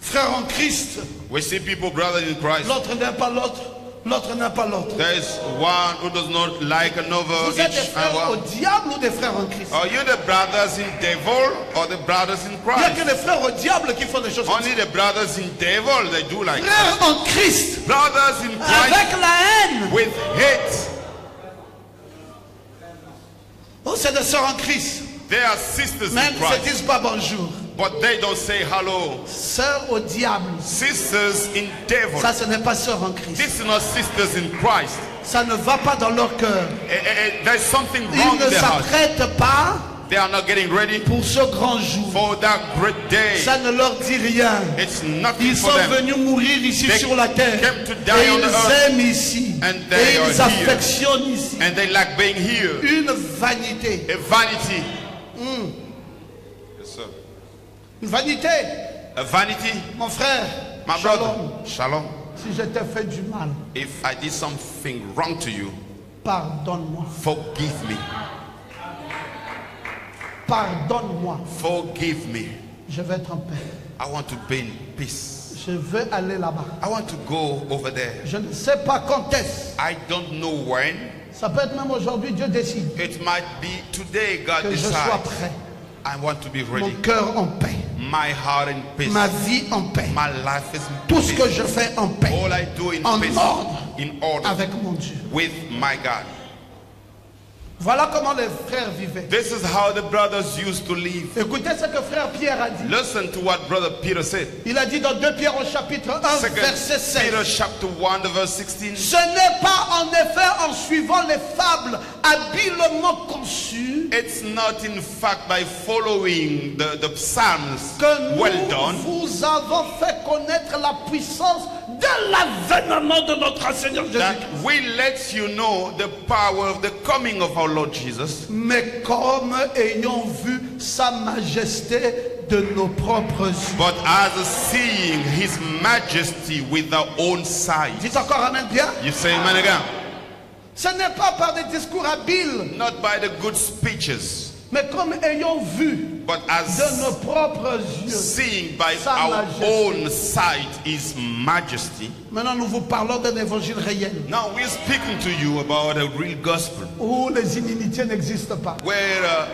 frères en Christ, We see people, brothers in Christ. l'autre n'aime pas l'autre, l'autre n'aime pas l'autre. There is one who does not like another. Vous êtes des Each frères au hour. diable ou des frères en Christ? Are you the brothers in devil or the brothers in Il n'y a que Christ? les frères au diable qui font des choses comme ça. Only the brothers in devil they do like that. Frères en Christ, Brothers in Christ avec la haine. with hate. Oh, c'est des sœurs en Christ. They are sisters Même in ils ne se Christ, disent pas bonjour. but they don't say hello. Sœurs au diable. Sisters in devil. Ça, ce n'est pas sœurs en Christ. These are not sisters in Christ. Ça ne va pas dans leur cœur. There's something Ils wrong ne in their heart. s'apprêtent pas They are not getting ready pour ce grand jour. for that great day. Ça ne leur dit rien. It's nothing Ils for sont them. venus mourir ici They sur la terre. came to die Et on the ils earth. aiment ici. And they Et are ils here. affectionnent ici. And they like being here. Une vanité. A vanity. Yes, sir. Une vanité. A vanity. Mon frère. My Shalom. brother. Shalom. Si je t'ai fait du mal, If I did something wrong to you, pardonne-moi. forgive me. Pardonne-moi. Forgive me. Je vais être en paix. I want to be in peace. Je veux aller là-bas. I want to go over there. Je ne sais pas quand est-ce. I don't know when. Ça peut être même aujourd'hui, Dieu décide It might be today God que je sois decides. prêt. I want to be Mon ready. cœur en paix. My heart in peace. Ma vie en paix. My life is in Tout ce que peace. je fais en paix. All I do in En peace. ordre. In order. Avec mon Dieu. With my God. Voilà comment les frères vivaient. This is how the brothers used to live. Écoutez ce que frère Pierre a dit. Listen to what brother Peter said. Il a dit dans 2 Pierre au chapitre 1, verset 16. Peter chapter 1, verse 16. Ce n'est pas en effet en suivant les fables habilement conçues It's not in fact by following the psalms que well nous done vous avons fait connaître la puissance de l'avènement de notre Seigneur that Jésus-Christ. we let you know the power of the coming of our Lord Jesus, Mais comme ayant vu sa majesté de nos propres yeux. but as seeing his majesty with our own sight. Dites encore amen bien. You say amen again. Ce n'est pas par des discours habiles, Not by the good speeches, mais comme ayant vu but de as nos propres yeux. seeing by Sa our majesté. own sight his majesty. Maintenant, nous vous parlons d'un évangile réel Now we're speaking to you about a real gospel où les inimitiés n'existent pas, where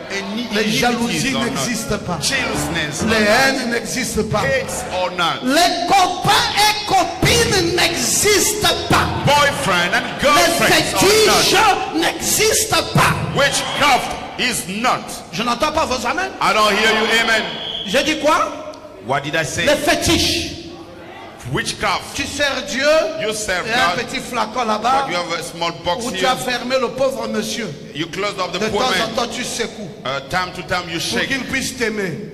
les jalousies iniquities are n'existent pas, not, jealousness, les haines n'existent pas, hates or not, les copains et copines n'existent pas, boyfriend and les girlfriends fétiches are not, n'existent pas. witchcraft is not. Je n'entends pas vos amens. I don't hear you, amen. J'ai dit quoi? What did I say? Les fétiches. Witchcraft. Tu sers Dieu, You serve il y a un God, petit flacon là-bas but you have a small box où tu here. as fermé le pauvre monsieur. You close up the De poor temps en man. temps, tu secoues Time to time you pour shake qu'il puisse t'aimer.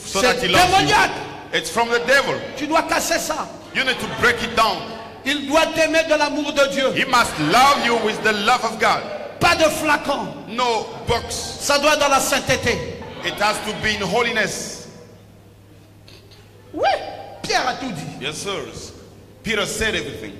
so that C'est he loves you. démoniaque. It's from the devil. Tu dois casser ça. You need to break it down. Il doit t'aimer de l'amour de Dieu. He must love you with the love of God. Pas de flacon. No box. Ça doit être dans la sainteté. It has to be in holiness. Oui, Pierre a tout dit. Yes, sir. Peter said everything.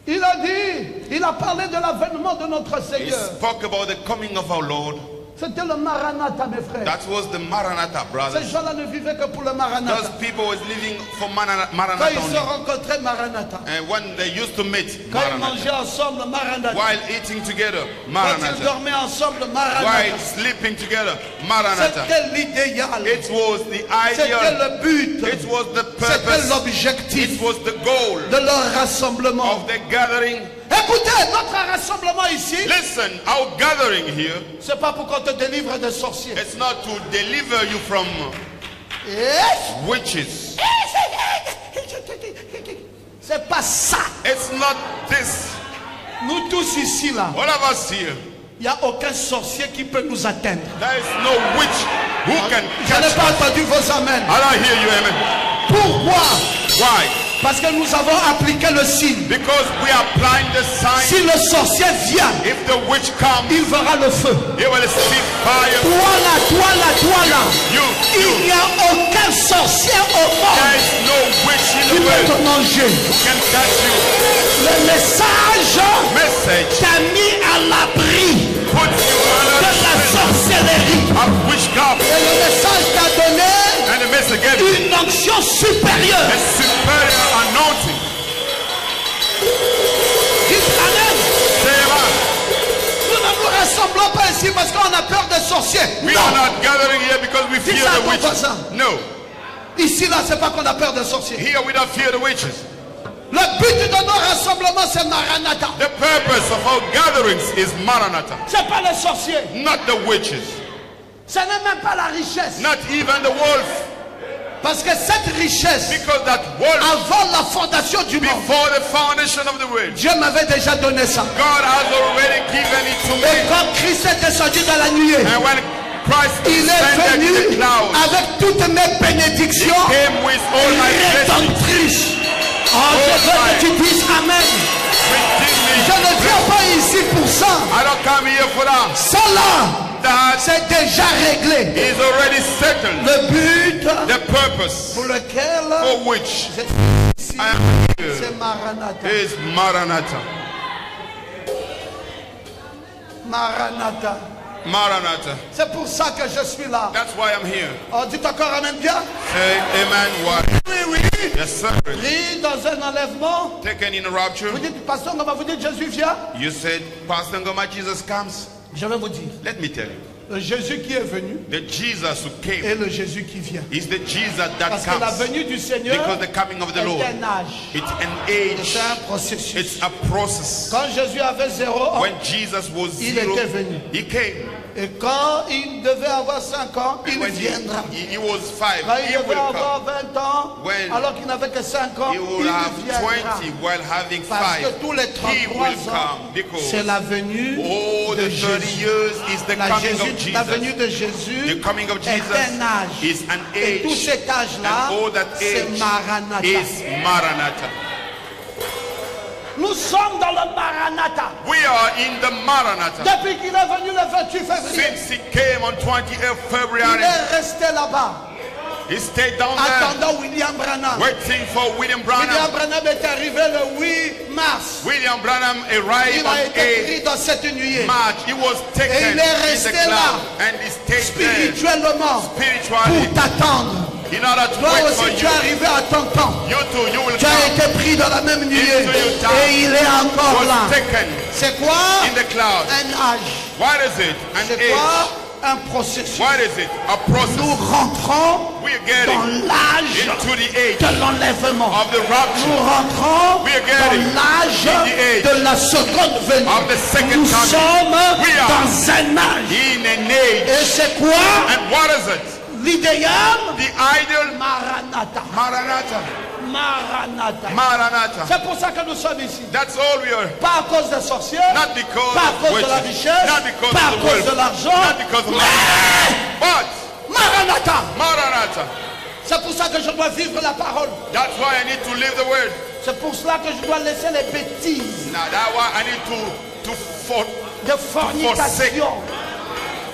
Il a dit, il a parlé de l'avènement de notre He Seigneur. spoke about the coming of our Lord. C'était le Maranatha, mes frères. That was the Maranatha, Ces brothers. gens-là ne vivaient que pour le Those Maranatha. people was living for Quand Maranatha ils se only. rencontraient, Maranatha. And when they used to meet Quand ils Maranatha, mangeaient ensemble, Maranatha. while eating together, Quand ils Maranatha, dormaient ensemble, while Maranatha. sleeping together, Maranatha. C'était l'idéal. It was the C'était ideal. le but. It was the C'était purpose. l'objectif It was the goal de leur rassemblement. of the gathering. Écoutez, notre rassemblement ici, Listen, our gathering here, c'est pas pour qu'on te délivre des sorciers. it's not to deliver you from Eh? witches. C'est pas ça. It's not this. Nous tous ici là, All of us here, il n'y a aucun sorcier qui peut nous atteindre. there is no witch who can Je n'ai catch pas us. entendu vos amens. I don't hear you, amen. Pourquoi? Why? Parce que nous avons appliqué le signe. Because we are applying the sign. Si le sorcier vient, If the witch comes, il verra le feu. he will see fire. Toi là, toi là, toi là. You. Il n'y a aucun sorcier au There monde is no witch in qui the peut world te manger. who can catch you. Le message Message t'a mis à l'abri puts you de under la prison sorcellerie. of witchcraft. Et le message t'a donné And the message gave you une onction supérieure. a superior anointing. Dites Amen. Say amen. Nous ne nous rassemblons pas ici parce qu'on a peur des sorciers. We Non. are not gathering here because we fear ça à the ton witches. voisin. No. Ici là, c'est pas qu'on a peur des sorciers. Here we don't fear the witches. Le but de nos rassemblements, c'est Maranatha. The purpose of our gatherings is Maranatha. C'est pas les sorciers. Not the witches. Ce n'est même pas la richesse. Not even the wolf. Parce que cette richesse, Because that wolf, avant la fondation du monde, before the foundation of the world, Dieu m'avait déjà donné ça. God has already given it to Et me. quand Christ est descendu dans la nuée, And when Christ il est descended in the venu clouds, avec toutes mes bénédictions came with all my blessings. rédemptrices. Oh, je veux que tu dises Amen. Je ne viens pas ici pour ça. I don't come here for that. Ça là, That c'est déjà réglé. is already settled. Le but The purpose pour lequel for which c'est ici, I am here c'est Maranatha. is Maranatha. Maranatha. Maranatha. C'est pour ça que je suis là. That's why I'm here. Oh, dites encore Amen bien. Say amen. Why? Oui, oui. Yes, sir. Pris dans un enlèvement. Taken in a rapture. Vous dites, pasteur, on va vous dire Jésus vient. You said, Pastor Ngoma, Jesus comes. Je vais vous dire. Let me tell you. Le Jésus qui est venu The Jesus who came et le Jésus qui vient. is the Jesus that Parce que la comes. venue du Seigneur Because the coming of the est Lord, un âge. it's an age. C'est un processus. It's a process. Quand Jésus avait 0 ans, When Jesus was il 0, était venu. he came. Et quand il devait avoir 5 ans, il When viendra. he was 5, Quand il he devait will avoir come. 20 ans, When alors qu'il n'avait que 5 ans, He will il have viendra. 20 while having Parce que 5. tous les He 33 will ans, come because c'est la venue all de the 30 Jésus. years is the La, coming Jésus, of la Jesus. venue de Jésus The coming of est un Jesus âge. is an Et tout age. cet âge-là, And all that c'est age Maranatha. is Maranatha. Nous sommes dans le Maranatha. We are in the Maranatha. Depuis qu'il est venu le 28 février, Since he came on 28th il February, est resté là-bas, he stayed down there attendant William Branham. waiting for William William Branham. Branham est arrivé le 8 mars. William Branham arrived Il on a été pris 8th dans cette nuée. March. He was taken Et il est in resté the cloud là, and he stayed there spirituellement, spiritually pour t'attendre. in order to Toi wait aussi, for tu es you. arrivé à ton temps. You too, you will Tu as come. été pris dans la même nuée. Et il est encore Was là. taken C'est quoi? in the cloud. Un âge. What is it? An C'est age. quoi? Un processus. What is it? A Nous process. rentrons We are dans getting l'âge into the age de l'enlèvement. of the Nous rapture, rentrons We are getting dans l'âge in the age de la seconde venue. of the second Nous coming. sommes We are dans un âge. in an age. Et c'est quoi? And what is it? L'idéal? The ideal Maranatha. Maranatha. Maranatha. Maranatha. C'est pour ça que nous sommes ici. That's all we are. Pas à cause des sorciers, Not because pas à of cause de la witches, richesse, not because pas à of the cause de wealth, l'argent, not because of money, mais but Maranatha. Maranatha. C'est pour ça que je dois vivre la parole. That's why I need to live the word. C'est pour cela que je dois laisser les bêtises Now that's why I need to de fornication,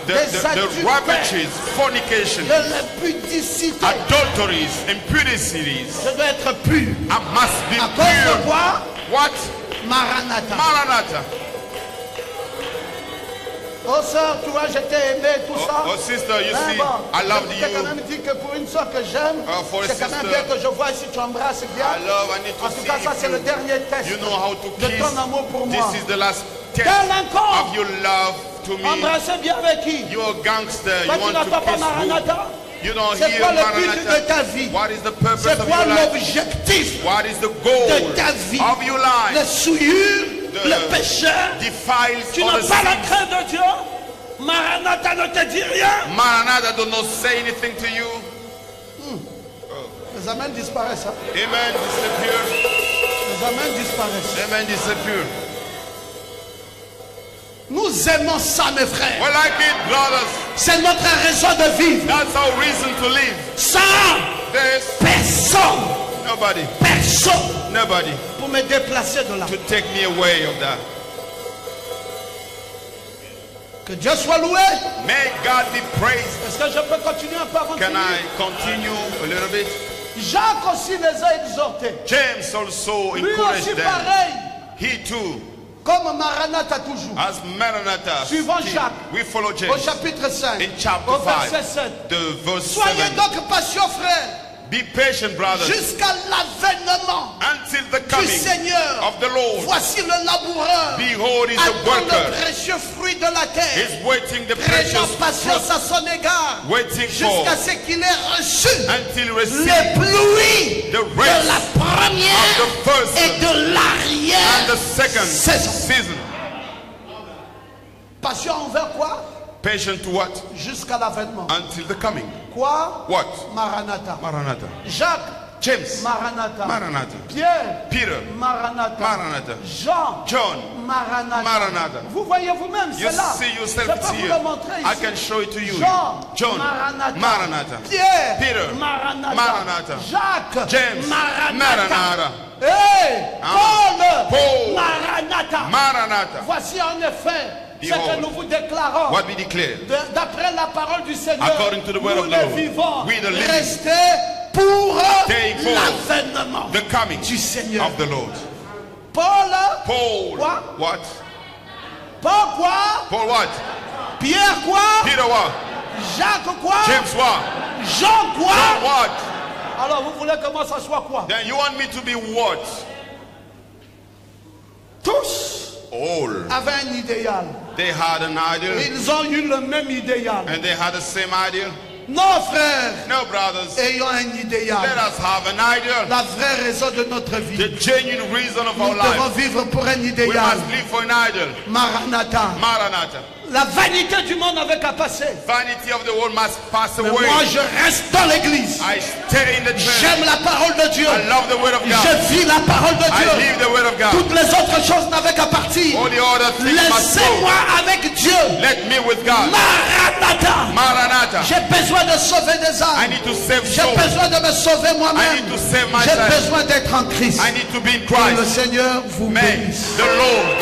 the ravages, fornication, de l'impudicité. adulteries, impurities. Je dois être pur. I must be À cause de pure. quoi? What? Maranatha. Maranatha. Oh sœur, tu vois, je t'ai aimé, tout ça. Oh sister, you Hein, see, bon, I loved je t'ai quand you. même dit que pour une soeur que j'aime, For a c'est quand même sister, bien que je vois si tu embrasses bien. I need to En tout see cas, ça c'est if le dernier test you know how to de kiss. ton amour pour moi. This is the last test Quel encore? of your love to me. Embrasser bien avec qui? You're a gangster. Toi, You tu want n'entends to pas kiss who? Maranatha? You don't C'est hear quoi le but de ta Maranatha. vie? What is the purpose C'est of quoi your life? l'objectif What is the goal de ta vie? of your life? Le souillure, The le péché. Defiles Tu all n'as the pas la sins. crainte de Dieu? Maranatha ne te dit rien? Maranatha do not say anything to you. Les amens disparaissent. Hein? Amen. Disappear. Les amens disparaissent. Amen. Disappear. Nous aimons ça, mes frères. We like it, brothers. C'est notre raison de vivre. That's our reason to live. Ça, There's personne, nobody, personne nobody pour me déplacer de là. to take me away of that. Que Dieu soit loué. May God be praised. Est-ce que je peux continuer un peu avant de Can finir? I continue a little bit? Jacques aussi les a exhortés. James also Lui aussi encouraged them. pareil. He too, Comme Maranatha toujours. as Maranatha, Suivant still, Jacques. we follow Au James chapitre 5. in chapter Au verset 5, 7. the verse Soyez 7. donc patients, frères, Be patient, brothers, jusqu'à l'avènement until the du coming Seigneur. of the Lord. Voici le laboureur. Behold, is the Attends le worker. précieux fruit de la terre. He's waiting the Prenant precious patience fruit, à son égard. waiting for Jusqu'à ce qu'il ait reçu until he receives les pluies the de rest la of première the first et de and l'arrière the second saison. season. Patient envers quoi? Patient to what? Jusqu'à l'avènement. Until the coming. Quoi? What? Maranatha. Maranatha. Jacques. James. Maranatha. Maranatha. Pierre. Peter. Maranatha. Maranatha. Jean. John. Maranatha. Maranatha. Vous voyez vous-même, You c'est là. see Je yourself peux vous here. le montrer I ici. can show it to you. Jean. John. Maranatha. Maranatha. Pierre. Peter. Maranatha. Maranatha. Jacques. James. Maranatha. Maranatha. Hey, Paul. Paul. Maranatha. Maranatha. Voici en effet ce que Behold. nous vous déclarons. What we declare. D'après la parole du Seigneur, According to the word nous of the les Lord. vivons. We the living. Restez pour Stay for l'avènement the coming du Seigneur. of the Lord. Paul. Paul. Quoi? What? Paul quoi? Paul what? Pierre quoi? Peter what? Jacques quoi? James what? Jean quoi? John what? Alors vous voulez que moi ça soit quoi? Then you want me to be what? Tous All avaient un idéal. They had an idol. Ils ont eu le même idéal. And they had the same idol. Non, frères, No, brothers. ayons un idéal. Let us have an idol. La vraie raison de notre vie. The genuine reason of Nous our devons life. vivre pour un We idéal. must live for an idol. Maranatha. Maranatha. La vanité du monde n'avait qu'à passer. Vanity of the world must pass Mais away. moi, je reste dans l'église. I stay in the church. J'aime la parole de Dieu. I love the word of God. Je vis la parole de I Dieu. live the word of God. Toutes les autres choses n'avaient qu'à partir. All the other things must Laissez-moi go. avec Dieu. Let me with God. Maranatha. Maranatha. J'ai besoin de sauver des I âmes. need to save J'ai souls. besoin de me sauver I moi-même. need to save J'ai myself. besoin d'être en Christ. I need to be in Que le Christ. Seigneur vous May bénisse. the Lord